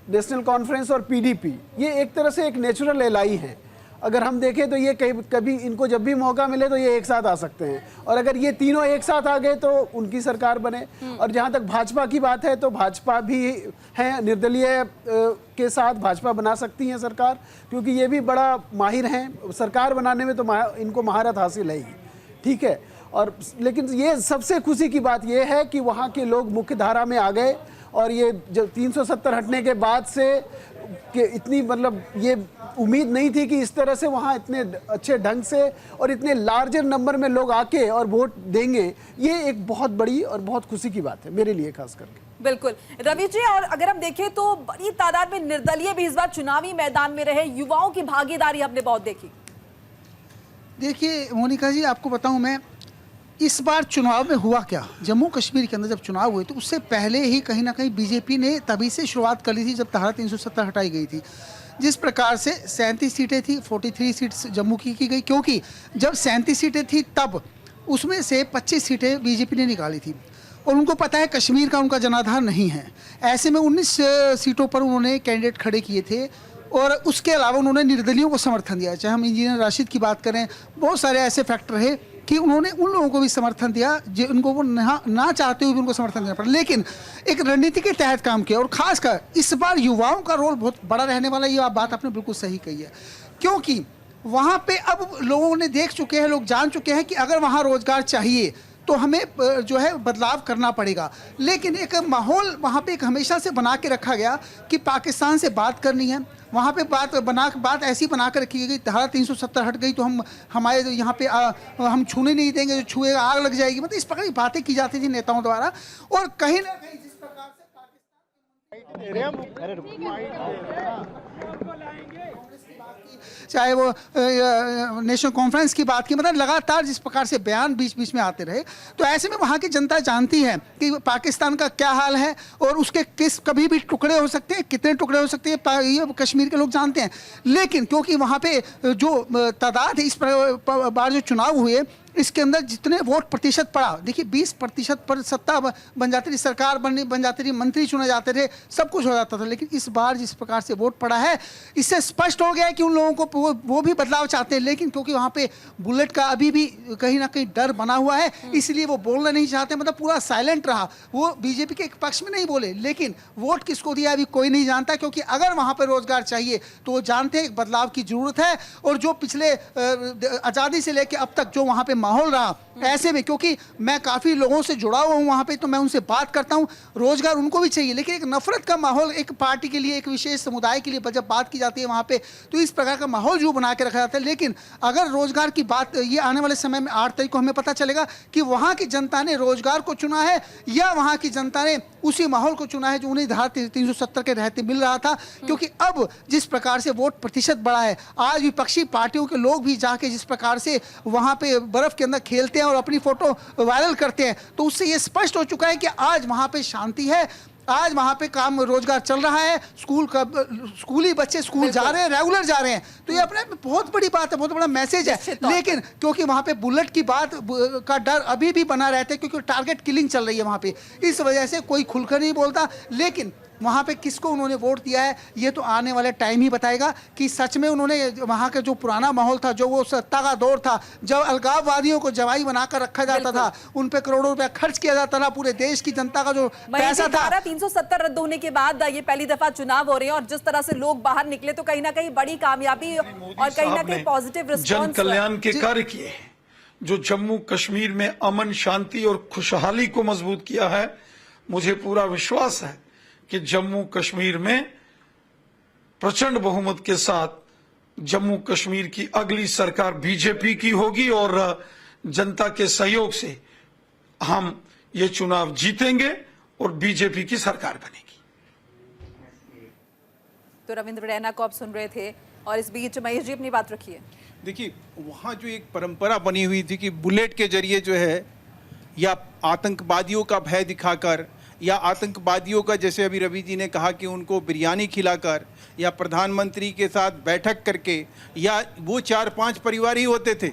नेशनल कॉन्फ्रेंस और पीडीपी ये एक तरह से एक नेचुरल एलाई है। अगर हम देखें तो ये कभी इनको जब भी मौका मिले तो ये एक साथ आ सकते हैं, और अगर ये तीनों एक साथ आ गए तो उनकी सरकार बने। और जहाँ तक भाजपा की बात है तो भाजपा भी है, निर्दलीय के साथ भाजपा बना सकती है सरकार, क्योंकि ये भी बड़ा माहिर हैं सरकार बनाने में, तो इनको महारत हासिल है ही, ठीक है। और लेकिन ये सबसे खुशी की बात ये है कि वहाँ के लोग मुख्य धारा में आ गए, और ये जब 370 हटने के बाद से कि इतनी मतलब ये उम्मीद नहीं थी कि इस तरह से वहाँ इतने अच्छे ढंग से और इतने लार्जर नंबर में लोग आके और वोट देंगे। ये एक बहुत बड़ी और बहुत खुशी की बात है मेरे लिए खास करके। बिल्कुल रवि जी, और अगर हम देखें तो बड़ी तादाद में निर्दलीय भी इस बार चुनावी मैदान में रहे, युवाओं की भागीदारी हमने बहुत देखी। देखिए मोनिका जी, आपको बताऊं मैं, इस बार चुनाव में हुआ क्या, जम्मू कश्मीर के अंदर जब चुनाव हुए तो उससे पहले ही कहीं ना कहीं बीजेपी ने तभी से शुरुआत कर ली थी जब धारा 370 हटाई गई थी। जिस प्रकार से 37 सीटें थी, 43 सीट्स जम्मू की गई, क्योंकि जब 37 सीटें थी तब उसमें से 25 सीटें बीजेपी ने निकाली थी, और उनको पता है कश्मीर का उनका जनाधार नहीं है। ऐसे में 19 सीटों पर उन्होंने कैंडिडेट खड़े किए थे, और उसके अलावा उन्होंने निर्दलियों को समर्थन दिया। चाहे हम इंजीनियर राशिद की बात करें, बहुत सारे ऐसे फैक्टर है कि उन्होंने उन लोगों को भी समर्थन दिया जो उनको वो ना चाहते हुए भी उनको समर्थन देना पड़ा, लेकिन एक रणनीति के तहत काम किया। और खासकर इस बार युवाओं का रोल बहुत बड़ा रहने वाला है। ये बात आपने बिल्कुल सही कही है, क्योंकि वहाँ पे अब लोगों ने देख चुके हैं, लोग जान चुके हैं कि अगर वहाँ रोजगार चाहिए तो हमें जो है बदलाव करना पड़ेगा। लेकिन एक माहौल वहाँ पे एक हमेशा से बना के रखा गया कि पाकिस्तान से बात करनी है, वहाँ पे बात ऐसी बना कर रखी गई, धारा 370 हट गई तो हमारे यहाँ पे हम छूने नहीं देंगे, जो छुएगा आग लग जाएगी, मतलब इस प्रकार की बातें की जाती थी नेताओं द्वारा। और कहीं ना कहीं जिस प्रकार से चाहे वो नेशनल कॉन्फ्रेंस की बात की, मतलब लगातार जिस प्रकार से बयान बीच बीच में आते रहे, तो ऐसे में वहाँ की जनता जानती है कि पाकिस्तान का क्या हाल है और उसके कभी भी टुकड़े हो सकते हैं, कितने टुकड़े हो सकते हैं, ये कश्मीर के लोग जानते हैं। लेकिन क्योंकि वहाँ पे जो तादाद है, इस बार जो चुनाव हुए इसके अंदर जितने वोट प्रतिशत पड़ा, देखिए 20% पर सत्ता बन जाती थी, सरकार बन जाती थी, मंत्री चुने जाते थे, सब कुछ हो जाता था। लेकिन इस बार जिस प्रकार से वोट पड़ा है, इससे स्पष्ट हो गया है कि उन लोगों को वो भी बदलाव चाहते हैं, लेकिन क्योंकि वहाँ पे बुलेट का अभी भी कहीं ना कहीं डर बना हुआ है, इसलिए वो बोलना नहीं चाहते, मतलब पूरा साइलेंट रहा। वो बीजेपी के एक पक्ष में नहीं बोले, लेकिन वोट किसको दिया अभी कोई नहीं जानता, क्योंकि अगर वहाँ पर रोजगार चाहिए तो वो जानते हैं बदलाव की जरूरत है। और जो पिछले आज़ादी से लेकर अब तक जो वहाँ पे माहौल रहा, ऐसे में क्योंकि मैं काफ़ी लोगों से जुड़ा हुआ हूँ वहाँ पे, तो मैं उनसे बात करता हूँ, रोजगार उनको भी चाहिए, लेकिन एक नफरत का माहौल एक पार्टी के लिए, एक विशेष समुदाय के लिए जब बात की जाती है वहाँ पे, तो इस प्रकार का माहौल जो बना के रखा जाता है। लेकिन अगर रोजगार की बात, ये आने वाले समय में 8 तारीख को हमें पता चलेगा कि वहाँ की जनता ने रोजगार को चुना है या वहाँ की जनता ने उसी माहौल को चुना है जो उन्हें धारा 370 के रहते मिल रहा था। क्योंकि अब जिस प्रकार से वोट प्रतिशत बढ़ा है, आज विपक्षी पार्टियों के लोग भी जाके जिस प्रकार से वहाँ पे बर्फ के अंदर खेलते हैं और अपनी फोटो वायरल करते हैं, तो उससे ये स्पष्ट हो चुका है कि आज वहाँ पे शांति है, आज वहाँ पे काम रोजगार चल रहा है, स्कूली बच्चे स्कूल जा रहे हैं, रेगुलर जा रहे हैं, तो ये अपने बहुत बड़ी बात है, बहुत बड़ा मैसेज है। लेकिन क्योंकि वहाँ पे बुलेट की बात का डर अभी भी बना रहता है, क्योंकि टारगेट किलिंग चल रही है वहाँ पे, इस वजह से कोई खुलकर नहीं बोलता। लेकिन वहाँ पे किसको उन्होंने वोट दिया है ये तो आने वाले टाइम ही बताएगा कि सच में उन्होंने वहाँ का जो पुराना माहौल था, जो वो सत्ता का दौर था, जब अलगाववादियों को जवाई बनाकर रखा जाता था, उन पे करोड़ों रुपया खर्च किया जाता था, पूरे देश की जनता का जो पैसा था। 370 रद्द होने के बाद ये पहली दफा चुनाव हो रहे हैं और जिस तरह से लोग बाहर निकले, तो कहीं ना कहीं बड़ी कामयाबी और कहीं ना कहीं पॉजिटिव रिस्पॉन्स, जन कल्याण के कार्य किए, जो जम्मू कश्मीर में अमन शांति और खुशहाली को मजबूत किया है। मुझे पूरा विश्वास है कि जम्मू कश्मीर में प्रचंड बहुमत के साथ जम्मू कश्मीर की अगली सरकार बीजेपी की होगी और जनता के सहयोग से हम ये चुनाव जीतेंगे और बीजेपी की सरकार बनेगी। तो रविंद्र रैना को आप सुन रहे थे और इस बीच महेश जी अपनी बात रखिए। देखिए, वहाँ जो एक परंपरा बनी हुई थी कि बुलेट के जरिए जो है या आतंकवादियों का भय दिखाकर या आतंकवादियों का, जैसे अभी रवि जी ने कहा कि उनको बिरयानी खिलाकर या प्रधानमंत्री के साथ बैठक करके, या वो 4-5 परिवार ही होते थे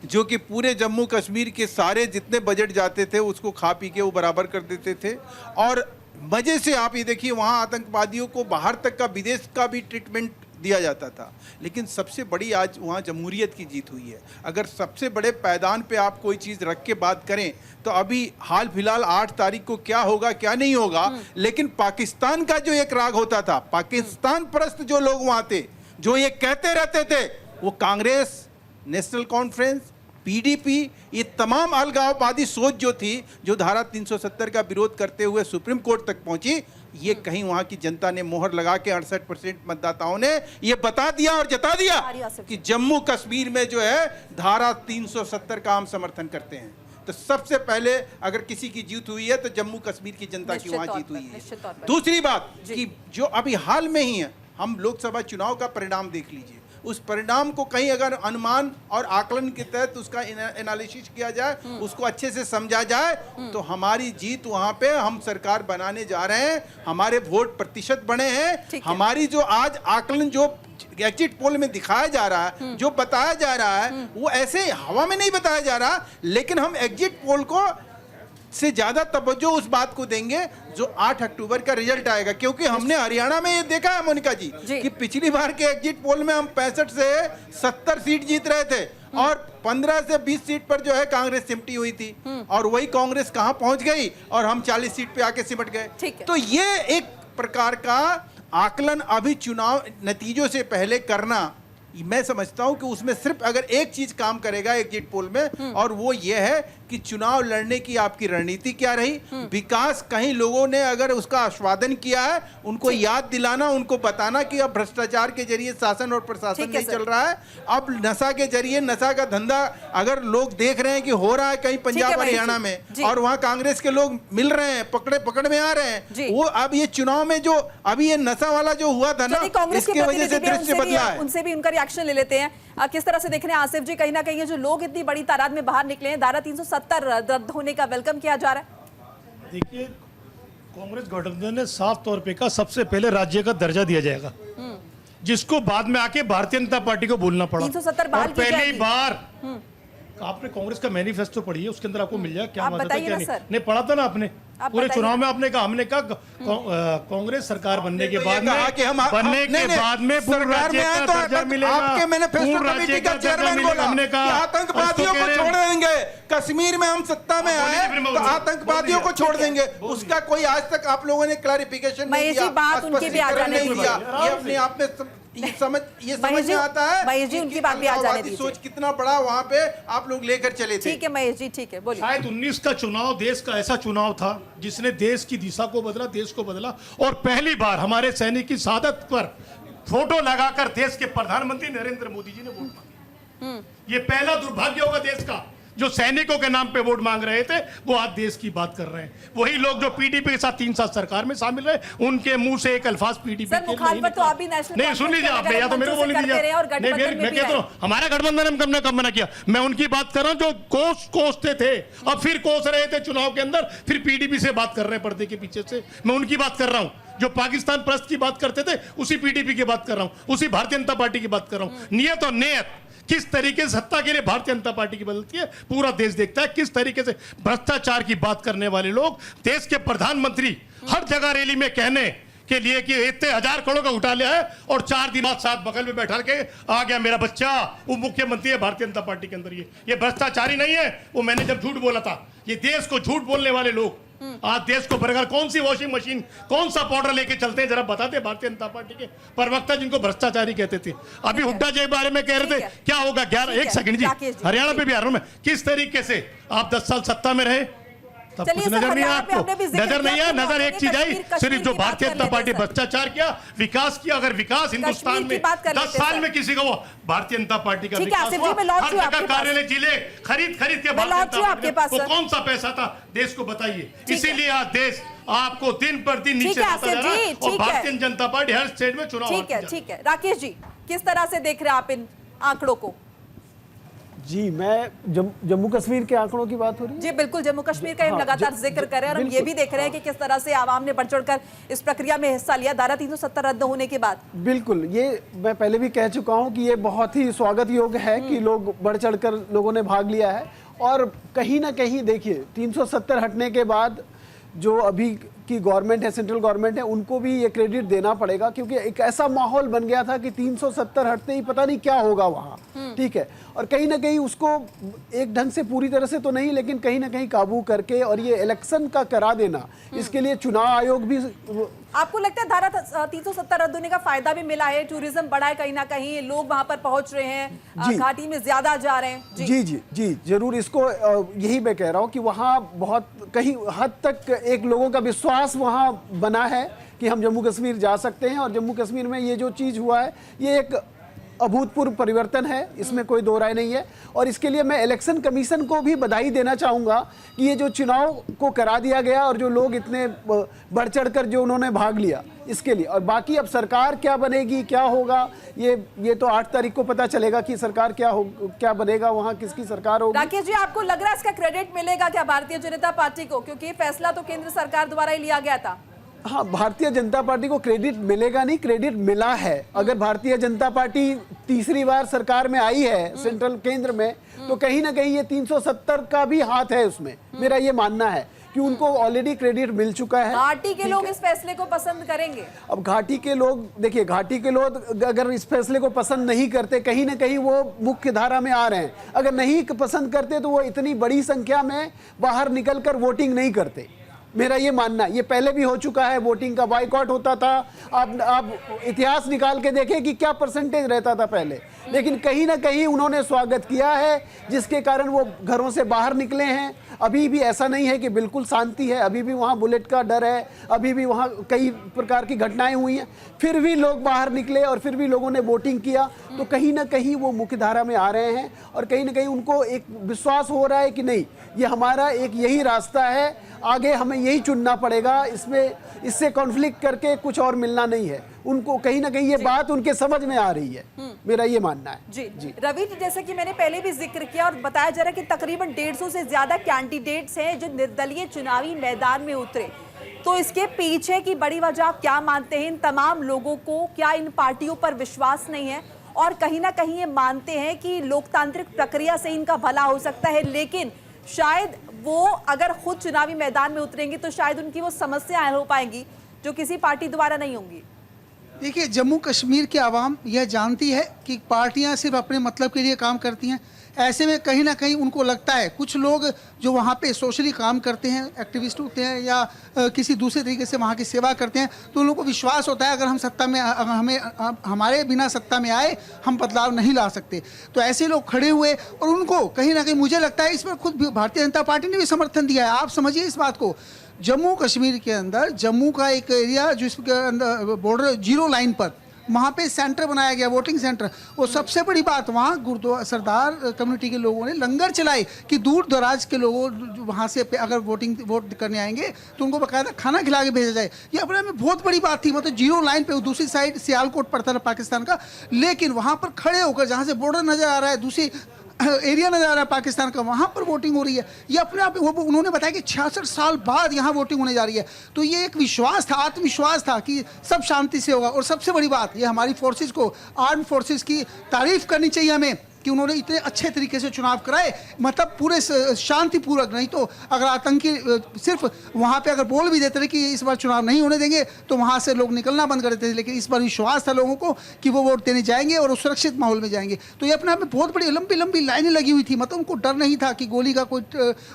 जो कि पूरे जम्मू कश्मीर के सारे जितने बजट जाते थे उसको खा पी के वो बराबर कर देते थे। और मज़े से आप ये देखिए, वहाँ आतंकवादियों को बाहर तक का, विदेश का भी ट्रीटमेंट दिया जाता था। लेकिन सबसे बड़ी आज वहाँ जमहूरियत की जीत हुई है। अगर सबसे बड़े पैदान पे आप कोई चीज़ रख के बात करें तो अभी हाल फिलहाल 8 तारीख को क्या होगा क्या नहीं होगा, लेकिन पाकिस्तान का जो एक राग होता था, पाकिस्तान परस्त जो लोग वहाँ थे, जो ये कहते रहते थे, वो कांग्रेस, नेशनल कॉन्फ्रेंस, पीडीपी, ये तमाम अलगाववादी सोच जो थी, जो धारा 370 का विरोध करते हुए सुप्रीम कोर्ट तक पहुंची, ये कहीं वहां की जनता ने मोहर लगा के 68% मतदाताओं ने ये बता दिया और जता दिया कि जम्मू कश्मीर में जो है धारा 370 का हम समर्थन करते हैं। तो सबसे पहले अगर किसी की जीत हुई है तो जम्मू कश्मीर की जनता की वहां जीत हुई है। दूसरी बात कि जो अभी हाल में ही है, हम लोकसभा चुनाव का परिणाम देख लीजिए, उस परिणाम को कहीं अगर अनुमान और आकलन के तहत उसका एनालिसिस किया जाए, उसको अच्छे से समझा जाए, तो हमारी जीत वहां पे, हम सरकार बनाने जा रहे हैं, हमारे वोट प्रतिशत बढ़े हैं। हमारी जो आज आकलन जो एग्जिट पोल में दिखाया जा रहा है, जो बताया जा रहा है, वो ऐसे हवा में नहीं बताया जा रहा, लेकिन हम एग्जिट पोल को से ज्यादा तवज्जो उस बात को देंगे जो 8 अक्टूबर का रिजल्ट आएगा। क्योंकि हमने हरियाणा में ये देखा है मोनिका जी कि पिछली बार के एग्जिट पोल में हम 65 से 70 सीट जीत रहे थे और 15 से 20 सीट पर जो है कांग्रेस सिमटी हुई थी, और वही कांग्रेस कहां पहुंच गई और हम 40 सीट पे आके सिमट गए। तो ये एक प्रकार का आकलन अभी चुनाव नतीजों से पहले करना, मैं समझता हूं कि उसमें सिर्फ अगर एक चीज काम करेगा एग्जिट पोल में, और वो ये है कि चुनाव लड़ने की आपकी रणनीति क्या रही, विकास कहीं लोगों ने अगर उसका आस्वादन किया है, उनको याद दिलाना, उनको बताना कि अब भ्रष्टाचार के जरिए शासन और प्रशासन नहीं चल रहा है, अब नशा के जरिए, नशा का धंधा अगर लोग देख रहे हैं कि हो रहा है कहीं पंजाब हरियाणा में, और वहां कांग्रेस के लोग मिल रहे हैं, पकड़ में आ रहे हैं, वो अब ये चुनाव में जो अभी ये नशा वाला जो हुआ था ना, इसकी वजह से दृश्य बदला है। उनसे भी उनका रिएक्शन ले लेते हैं। किस तरह से देख रहे हैं आसिफ जी, कहीं ना कहीं जो लोग इतनी बड़ी तादाद में बाहर निकले हैं, धारा 370 रद्द होने का वेलकम किया जा रहा है? देखिए, कांग्रेस गठबंधन ने साफ तौर पे कहा सबसे पहले राज्य का दर्जा दिया जाएगा, जिसको बाद में आके भारतीय जनता पार्टी को बोलना पड़ा। 370 बहाल की पहली जाएगी। बार आपने कांग्रेस का मैनिफेस्टो पढ़िए, उसके अंदर आपको मिल जाए क्या आप मदद है बताइए क्या ना सर। नहीं पढ़ा था ना आपने, पूरे चुनाव में आपने कहा, हमने कहा कांग्रेस सरकार बनने के बाद में पूर्ण राज्य का दर्जा मिलेगा, आपके मैनिफेस्टो कमेटी का चेयरमैन बोला कि आतंकवादियों को छोड़ देंगे, कश्मीर में हम सत्ता में आए तो आतंकवादियों को छोड़ देंगे। उसका कोई आज तक आप लोगों ने क्लैरिफिकेशन नहीं दिया, बात उनकी भी आ जाने दीजिए। ये अपने आप में ये समझ में आता है। महेश जी, उनकी बात भी आ जाने दीजिए। सोच कितना बड़ा वहां पे आप लोग लेकर चले थे। ठीक है महेश जी, ठीक है, बोलिए। शायद 19 का चुनाव देश का ऐसा चुनाव था जिसने देश की दिशा को बदला, देश को बदला, और पहली बार हमारे सैनिक की शहादत पर फोटो लगाकर देश के प्रधानमंत्री नरेंद्र मोदी जी ने वोट मांगी। ये पहला दुर्भाग्य होगा देश का, जो सैनिकों के नाम पे वोट मांग रहे थे, वो आज देश की बात कर रहे हैं। वही लोग जो पीडीपी के साथ 3 साल सरकार में शामिल रहे, उनके मुंह से एक अल्फाज पीडीपी सर, मुखालफत तो आप भी नेशनल नहीं, सुन लीजिए आप, या तो मेरे को बोल दीजिए। मैं कहता हूँ हमारा गठबंधन हम कब मना किया, मैं उनकी बात कर रहा हूँ जो कोसते थे, अब फिर कोस रहे थे चुनाव के अंदर, फिर पीडीपी से बात कर रहे हैं पर्दे के पीछे से, मैं उनकी बात कर रहा हूँ। जो पाकिस्तान परस्त की बात करते थे, उसी पीडीपी की बात कर रहा हूँ, उसी भारतीय जनता पार्टी की बात कर रहा हूँ। नियत और नेयत किस तरीके से सत्ता के लिए भारतीय जनता पार्टी की बदलती है, पूरा देश देखता है। किस तरीके से भ्रष्टाचार की बात करने वाले लोग, देश के प्रधानमंत्री हर जगह रैली में कहने के लिए कि इतने 1000 करोड़ का उठा लिया है, और 4 दिन बाद साथ बगल में बैठा के आ गया मेरा बच्चा, वो मुख्यमंत्री है भारतीय जनता पार्टी के अंदर। ये भ्रष्टाचारी नहीं है, वो मैंने जब झूठ बोला था, ये देश को झूठ बोलने वाले लोग आज देश को बरकरार, कौन सी वॉशिंग मशीन, कौन सा पाउडर लेके चलते हैं, जरा बताते भारतीय जनता पार्टी के प्रवक्ता जिनको भ्रष्टाचारी कहते थे। अभी हुड्डा जी के बारे में कह रहे थे क्या होगा 11, एक सेकंड जी, हरियाणा पे भी आ रहा हूं मैं, किस तरीके से आप 10 साल सत्ता में रहे, तब कुछ नजर नहीं आया आपको, नजर नहीं आया, नजर एक चीज आई, सिर्फ जो भारतीय जनता पार्टी भ्रष्टाचार किया, विकास किया। अगर विकास हिंदुस्तान में 10 साल में किसी का वो भारतीय जनता पार्टी का विकास हुआ, हर जगह कार्यालय जिले खरीद के भारतीय जनता पार्टी को कौन सा पैसा था देश को बताइए। इसीलिए आज देश आपको दिन पर दिन नीचे जाता जा रहा है और भारतीय जनता पार्टी हर स्टेट में चुनाव। ठीक है राकेश जी, किस तरह से देख रहे हैं आप इन आंकड़ों को? जी, मैं जम्मू कश्मीर के आंकड़ों की बात हो रही है। जी बिल्कुल, जम्मू कश्मीर का हम लगातार जिक्र कर रहे हैं और हम ये भी देख रहे हैं कि किस तरह से आवाम ने बढ़ चढ़कर इस प्रक्रिया में हिस्सा लिया धारा 370 रद्द होने के बाद। बिल्कुल, ये मैं पहले भी कह चुका हूं कि ये बहुत ही स्वागत योग्य है कि लोग बढ़ चढ़कर लोगों ने भाग लिया है। और कहीं ना कहीं देखिए 370 हटने के बाद जो अभी की गवर्नमेंट है, सेंट्रल गवर्नमेंट है, उनको भी ये क्रेडिट देना पड़ेगा, क्योंकि एक ऐसा माहौल बन गया था कि 370 हटते ही पता नहीं क्या होगा वहाँ, ठीक है। और कहीं ना कहीं उसको एक ढंग से पूरी तरह से तो नहीं, लेकिन कहीं ना कहीं काबू करके और ये इलेक्शन का करा देना, इसके लिए चुनाव आयोग भी। आपको लगता है धारा 370 रद्द होने का फायदा भी मिला है? टूरिज्म बढ़ा है, कहीं ना कहीं लोग वहां पर पहुंच रहे हैं, घाटी में ज्यादा जा रहे हैं। जी जरूर, इसको यही मैं कह रहा हूँ कि वहाँ बहुत कहीं हद तक एक लोगों का विश्वास वहाँ बना है कि हम जम्मू कश्मीर जा सकते हैं। और जम्मू कश्मीर में ये जो चीज़ हुआ है ये एक अभूतपूर्व परिवर्तन है, इसमें कोई दो राय नहीं है। और इसके लिए मैं इलेक्शन कमीशन को भी बधाई देना चाहूँगा कि ये जो चुनाव को करा दिया गया और जो लोग इतने बढ़ चढ़कर जो उन्होंने भाग लिया इसके लिए। और बाकी अब सरकार क्या बनेगी, क्या होगा, ये तो 8 तारीख को पता चलेगा कि सरकार क्या बनेगा, वहाँ किसकी सरकार होगी। राकेश जी, आपको लग रहा है इसका क्रेडिट मिलेगा क्या भारतीय जनता पार्टी को, क्योंकि ये फैसला तो केंद्र सरकार द्वारा ही लिया गया था? हाँ, भारतीय जनता पार्टी को क्रेडिट मिलेगा नहीं, क्रेडिट मिला है। अगर भारतीय जनता पार्टी तीसरी बार सरकार में आई है सेंट्रल केंद्र में, तो कहीं ना कहीं ये 370 का भी हाथ है उसमें, मेरा ये मानना है कि उनको ऑलरेडी क्रेडिट मिल चुका है। घाटी के लोग इस फैसले को पसंद करेंगे? अब घाटी के लोग देखिए, घाटी के लोग अगर इस फैसले को पसंद नहीं करते, कहीं ना कहीं वो मुख्य धारा में आ रहे हैं। अगर नहीं पसंद करते तो वो इतनी बड़ी संख्या में बाहर निकलकर वोटिंग नहीं करते, मेरा ये मानना। ये पहले भी हो चुका है, वोटिंग का बाइकआउट होता था। आप इतिहास निकाल के देखें कि क्या परसेंटेज रहता था पहले, लेकिन कहीं ना कहीं उन्होंने स्वागत किया है, जिसके कारण वो घरों से बाहर निकले हैं। अभी भी ऐसा नहीं है कि बिल्कुल शांति है, अभी भी वहाँ बुलेट का डर है, अभी भी वहाँ कई प्रकार की घटनाएं हुई हैं, फिर भी लोग बाहर निकले और फिर भी लोगों ने वोटिंग किया। तो कहीं ना कहीं वो मुख्य धारा में आ रहे हैं और कहीं ना कहीं उनको एक विश्वास हो रहा है कि नहीं, ये हमारा एक यही रास्ता है, आगे हमें यही चुनना पड़ेगा, इससे कॉन्फ्लिक्ट करके कुछ और मिलना नहीं है। उनको कहीं ना कहीं ये बात उनके समझ में आ रही है, मेरा ये मानना है। जी रवि, जैसे कि मैंने पहले भी जिक्र किया और बताया जा रहा है कि तकरीबन 150 से ज्यादा कैंडिडेट्स हैं जो निर्दलीय चुनावी मैदान में उतरे। तो इसके पीछे की बड़ी वजह आप क्या मानते हैं? इन तमाम लोगों को क्या इन पार्टियों पर विश्वास नहीं है और कहीं ना कहीं ये मानते हैं कि लोकतांत्रिक प्रक्रिया से इनका भला हो सकता है, लेकिन शायद वो अगर खुद चुनावी मैदान में उतरेंगे तो शायद उनकी वो समस्याएं हो पाएंगी जो किसी पार्टी द्वारा नहीं होंगी? देखिए, जम्मू कश्मीर की आवाम यह जानती है कि पार्टियां सिर्फ अपने मतलब के लिए काम करती हैं। ऐसे में कहीं ना कहीं उनको लगता है, कुछ लोग जो वहाँ पे सोशली काम करते हैं, एक्टिविस्ट होते हैं या किसी दूसरे तरीके से वहाँ की सेवा करते हैं, तो उन लोगों को विश्वास होता है अगर हम सत्ता में हमारे बिना सत्ता में आए हम बदलाव नहीं ला सकते। तो ऐसे लोग खड़े हुए और उनको कहीं ना कहीं मुझे लगता है इस पर खुद भारतीय जनता पार्टी ने भी समर्थन दिया है। आप समझिए इस बात को, जम्मू कश्मीर के अंदर जम्मू का एक एरिया जिसके अंदर बॉर्डर 0 लाइन पर वहाँ पे सेंटर बनाया गया, वोटिंग सेंटर। वो सबसे बड़ी बात, वहाँ गुरुद्वारा सरदार कम्युनिटी के लोगों ने लंगर चलाए कि दूर दराज के लोगों वहाँ से अगर वोट करने आएंगे तो उनको बाकायदा खाना खिला के भेजा जाए। ये अपने में बहुत बड़ी बात थी। मतलब 0 लाइन पे दूसरी साइड सियालकोट पड़ता था पाकिस्तान का, लेकिन वहाँ पर खड़े होकर जहाँ से बॉर्डर नज़र आ रहा है, दूसरी एरिया नजर आ रहा है पाकिस्तान का, वहाँ पर वोटिंग हो रही है। ये अपने आप उन्होंने बताया कि 66 साल बाद यहाँ वोटिंग होने जा रही है। तो ये एक विश्वास था, आत्मविश्वास था कि सब शांति से होगा। और सबसे बड़ी बात, ये हमारी फोर्सेस को, आर्म फोर्सेस की तारीफ करनी चाहिए हमें कि उन्होंने इतने अच्छे तरीके से चुनाव कराए, मतलब पूरे शांतिपूर्वक। नहीं तो अगर आतंकी सिर्फ वहाँ पे अगर बोल भी देते थे कि इस बार चुनाव नहीं होने देंगे तो वहाँ से लोग निकलना बंद कर देते थे, लेकिन इस बार विश्वास था लोगों को कि वो वोट देने जाएंगे और सुरक्षित माहौल में जाएंगे। तो ये अपने आप में बहुत बड़ी लंबी लंबी लाइनें लगी हुई थी, मतलब उनको डर नहीं था कि गोली का कोई,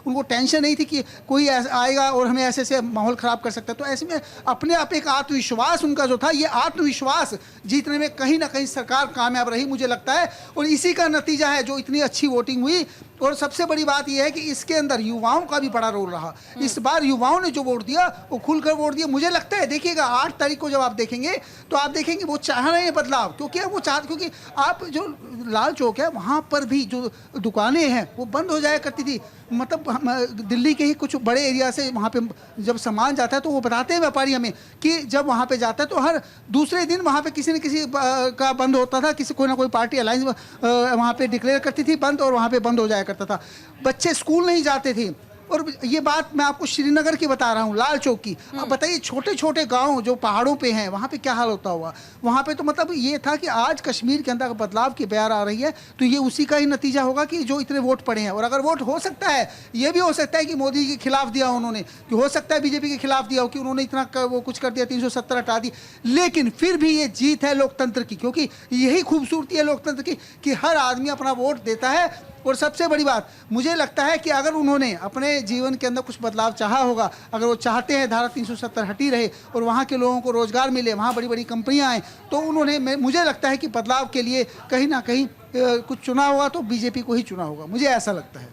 उनको टेंशन नहीं थी कि कोई आएगा और हमें ऐसे ऐसे माहौल ख़राब कर सकता है। तो ऐसे में अपने आप एक आत्मविश्वास उनका जो था, ये आत्मविश्वास जीतने में कहीं ना कहीं सरकार कामयाब रही मुझे लगता है, और इसी का नतीजा है जो इतनी अच्छी वोटिंग हुई। और सबसे बड़ी बात यह है कि इसके अंदर युवाओं का भी बड़ा रोल रहा। इस बार युवाओं ने जो वोट दिया वो खुलकर वोट दिया। मुझे लगता है देखिएगा 8 तारीख को जब आप देखेंगे तो आप देखेंगे वो चाह रहे हैं बदलाव, क्योंकि वो क्योंकि आप जो लाल चौक है वहाँ पर भी जो दुकानें हैं वो बंद हो जाया करती थी। मतलब दिल्ली के ही कुछ बड़े एरिया से वहाँ पे जब सामान जाता है तो वो बताते हैं व्यापारी हमें कि जब वहाँ पे जाता है तो हर दूसरे दिन वहाँ पे किसी न किसी का बंद होता था, किसी कोई ना कोई पार्टी अलायंस वहाँ पे डिक्लेयर करती थी बंद, और वहाँ पे बंद हो जाया करता था। बच्चे स्कूल नहीं जाते थे। और ये बात मैं आपको श्रीनगर की बता रहा हूँ, लाल चौक की। अब बताइए छोटे छोटे गांव जो पहाड़ों पे हैं वहाँ पे क्या हाल होता हुआ। वहाँ पे तो मतलब ये था कि आज कश्मीर के अंदर बदलाव की बयार आ रही है, तो ये उसी का ही नतीजा होगा कि जो इतने वोट पड़े हैं। और अगर वोट हो सकता है, ये भी हो सकता है कि मोदी के खिलाफ दिया उन्होंने, कि हो सकता है बीजेपी के खिलाफ दिया हो कि उन्होंने इतना वो कुछ कर दिया, 370 हटा दी, लेकिन फिर भी ये जीत है लोकतंत्र की, क्योंकि यही खूबसूरती है लोकतंत्र की कि हर आदमी अपना वोट देता है। और सबसे बड़ी बात मुझे लगता है कि अगर उन्होंने अपने जीवन के अंदर कुछ बदलाव चाहा होगा, अगर वो चाहते हैं धारा 370 हटी रहे और वहाँ के लोगों को रोजगार मिले, वहाँ बड़ी बड़ी कंपनियाँ आएँ, तो उन्होंने, मुझे लगता है कि बदलाव के लिए कहीं ना कहीं कुछ चुना होगा तो बीजेपी को ही चुना होगा, मुझे ऐसा लगता है।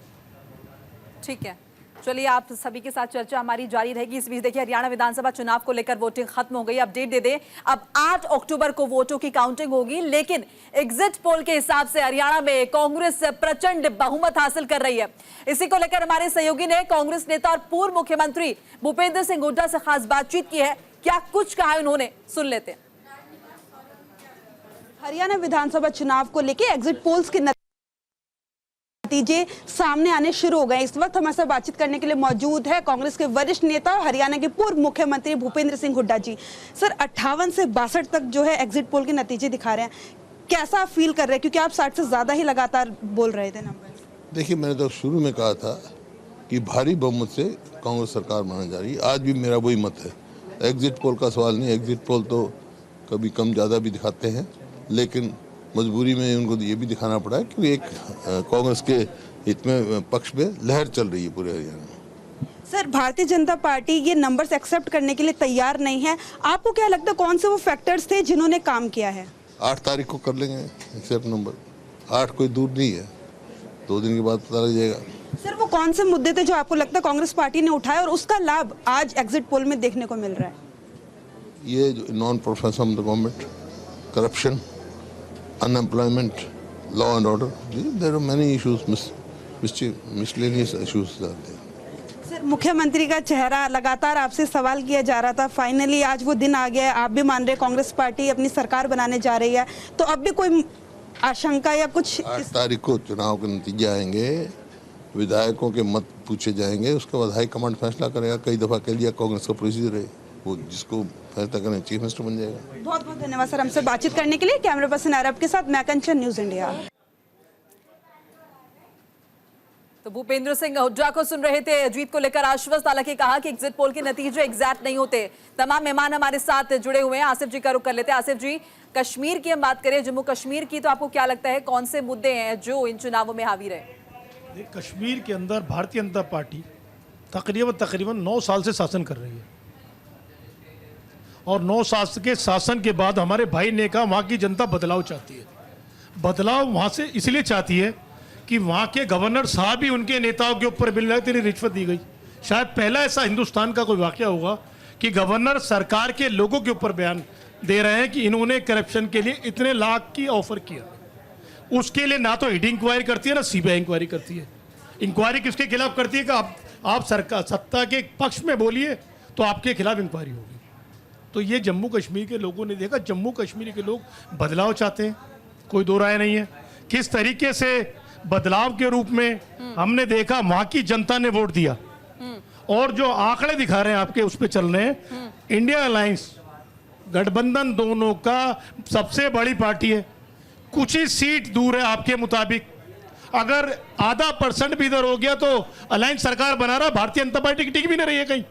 ठीक है, चलिए आप सभी के साथ चर्चा हमारी जारी रहेगी। इस बीच देखिए हरियाणा विधानसभा चुनाव को लेकर वोटिंग खत्म हो गई। अपडेट दे दें, अब 8 अक्टूबर को वोटों की काउंटिंग होगी, लेकिन एग्जिट पोल के हिसाब से हरियाणा में कांग्रेस प्रचंड बहुमत हासिल कर रही है। इसी को लेकर हमारे सहयोगी ने कांग्रेस नेता और पूर्व मुख्यमंत्री भूपेंद्र सिंह हुड्डा से खास बातचीत की है। क्या कुछ कहा है उन्होंने, सुन लेते हैं। हरियाणा विधानसभा चुनाव को लेकर एग्जिट पोल्स के नतीजे सामने आने शुरू हो गए। इस वक्त हमारे साथ बातचीत करने के लिए मौजूद है कांग्रेस के वरिष्ठ नेता हरियाणा के पूर्व मुख्यमंत्री भूपेंद्र सिंह हुड्डा जी। सर, 58 से 62 तक जो है एग्जिट पोल के नतीजे दिखा रहे हैं, कैसा आप फील कर रहे हैं, क्योंकि आप 60 से ज्यादा ही लगातार बोल रहे थे नंबर। देखिए, मैंने तो शुरू में कहा था कि भारी बहुमत से कांग्रेस सरकार मानी जा रही है। आज भी मेरा वही मत है। एग्जिट पोल का सवाल नहीं, एग्जिट पोल तो कभी कम ज़्यादा भी दिखाते हैं, लेकिन मजबूरी में उनको ये भी दिखाना पड़ा है कि एक कांग्रेस के हित में पक्ष में लहर चल रही है पूरे हरियाणा में। सर, भारतीय जनता पार्टी ये नंबर्स एक्सेप्ट करने के लिए तैयार नहीं है। आपको क्या लगता है कौन से वो फैक्टर्स थे जिन्होंने काम किया है? 8 तारीख को कर लेंगे एक्सेप्ट नंबर। 8 कोई दूर नहीं है, 2 दिन के बाद पता लग जाएगा। सर, वो कौन से मुद्दे थे जो आपको लगता है कांग्रेस पार्टी ने उठाया और उसका लाभ आज एग्जिट पोल में देखने को मिल रहा है? ये जो non performance of the government, corruption, unemployment, law and order, there are many issues, miscellaneous issues are there. Sir, मुख्यमंत्री का चेहरा लगातार आपसे सवाल किया जा रहा था, फाइनली आज वो दिन आ गया है। आप भी मान रहे कांग्रेस पार्टी अपनी सरकार बनाने जा रही है, तो अब भी कोई आशंका या कुछ? 8 तारीख को चुनाव के नतीजे आएंगे, विधायकों के मत पूछे जाएंगे, उसके बाद हाईकमांड फैसला करेगा। कई दफा कह लिया कांग्रेस का प्रोसीजर है, वो जिसको फैसला करने चीफ मिनिस्टर बन जाएगा। बहुत बहुत धन्यवाद सर हमसे बातचीत करने के लिए। कैमरा पर्सन आरब के साथ मैं कंचन, न्यूज़ इंडिया। तो भूपेंद्र सिंह हुड्डा को सुन रहे थे। जीत को लेकर आश्वस्त, हालांकि कहा कि एग्जिट पोल के नतीजे एग्जैक्ट नहीं होते। तमाम मेहमान हमारे साथ जुड़े हुए हैं। आसिफ जी का रुख कर लेते हैं। आसिफ जी, कश्मीर की हम बात करें, जम्मू कश्मीर की, तो आपको क्या लगता है कौन से मुद्दे हैं जो इन चुनावों में हावी रहे? कश्मीर के अंदर भारतीय जनता पार्टी तकरीबन 9 साल से शासन कर रही है, और 9 साल के शासन के बाद हमारे भाई ने कहा वहाँ की जनता बदलाव चाहती है। बदलाव वहाँ से इसलिए चाहती है कि वहाँ के गवर्नर साहब ही उनके नेताओं के ऊपर बिल तेरी रिश्वत दी गई। शायद पहला ऐसा हिंदुस्तान का कोई वाकया होगा कि गवर्नर सरकार के लोगों के ऊपर बयान दे रहे हैं कि इन्होंने करप्शन के लिए इतने लाख की ऑफर किया। उसके लिए ना तो ईडी इंक्वायरी करती है ना सीबीआई इंक्वायरी करती है। इंक्वायरी किसके खिलाफ करती है कि आप सरकार सत्ता के पक्ष में बोलिए तो आपके खिलाफ इंक्वायरी होगी। तो ये जम्मू कश्मीर के लोगों ने देखा, जम्मू कश्मीर के लोग बदलाव चाहते हैं, कोई दो राय नहीं है। किस तरीके से बदलाव के रूप में हमने देखा, वहाँ की जनता ने वोट दिया, और जो आंकड़े दिखा रहे हैं आपके उस पर चल रहे हैं, इंडिया अलायंस गठबंधन दोनों का सबसे बड़ी पार्टी है, कुछ ही सीट दूर है आपके मुताबिक। अगर आधा % भी इधर हो गया तो अलायंस सरकार बना रहा, भारतीय जनता पार्टी की टिक भी नहीं रही है कहीं।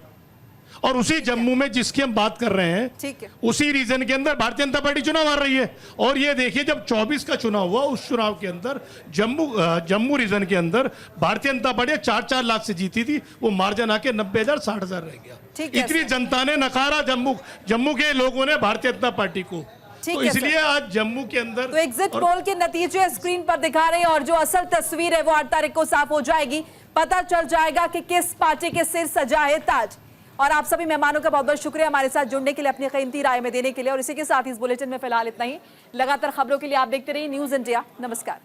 और उसी जम्मू में जिसकी हम बात कर रहे हैं, ठीक है, उसी रीजन के अंदर भारतीय जनता पार्टी चुनाव हार रही है। और ये देखिए, जब 24 का चुनाव हुआ, उस चुनाव के अंदर जम्मू रीजन के अंदर भारतीय जनता पार्टी 4-4 लाख से जीती थी, वो मार्जिन आके 90,000 60,000 रह गया। इतनी जनता ने नकारा जम्मू के लोगों ने भारतीय जनता पार्टी को। तो इसलिए आज जम्मू के अंदर तो एग्जिट पोल के नतीजे स्क्रीन पर दिखा रहे हैं और जो असल तस्वीर है वो 8 तारीख को साफ हो जाएगी। पता चल जाएगा कि किस पार्टी के सिर सजा है ताज। और आप सभी मेहमानों का बहुत बहुत शुक्रिया हमारे साथ जुड़ने के लिए, अपनी कीमती राय में देने के लिए। और इसी के साथ इस बुलेटिन में फिलहाल इतना ही। लगातार खबरों के लिए आप देखते रहिए न्यूज़ इंडिया। नमस्कार।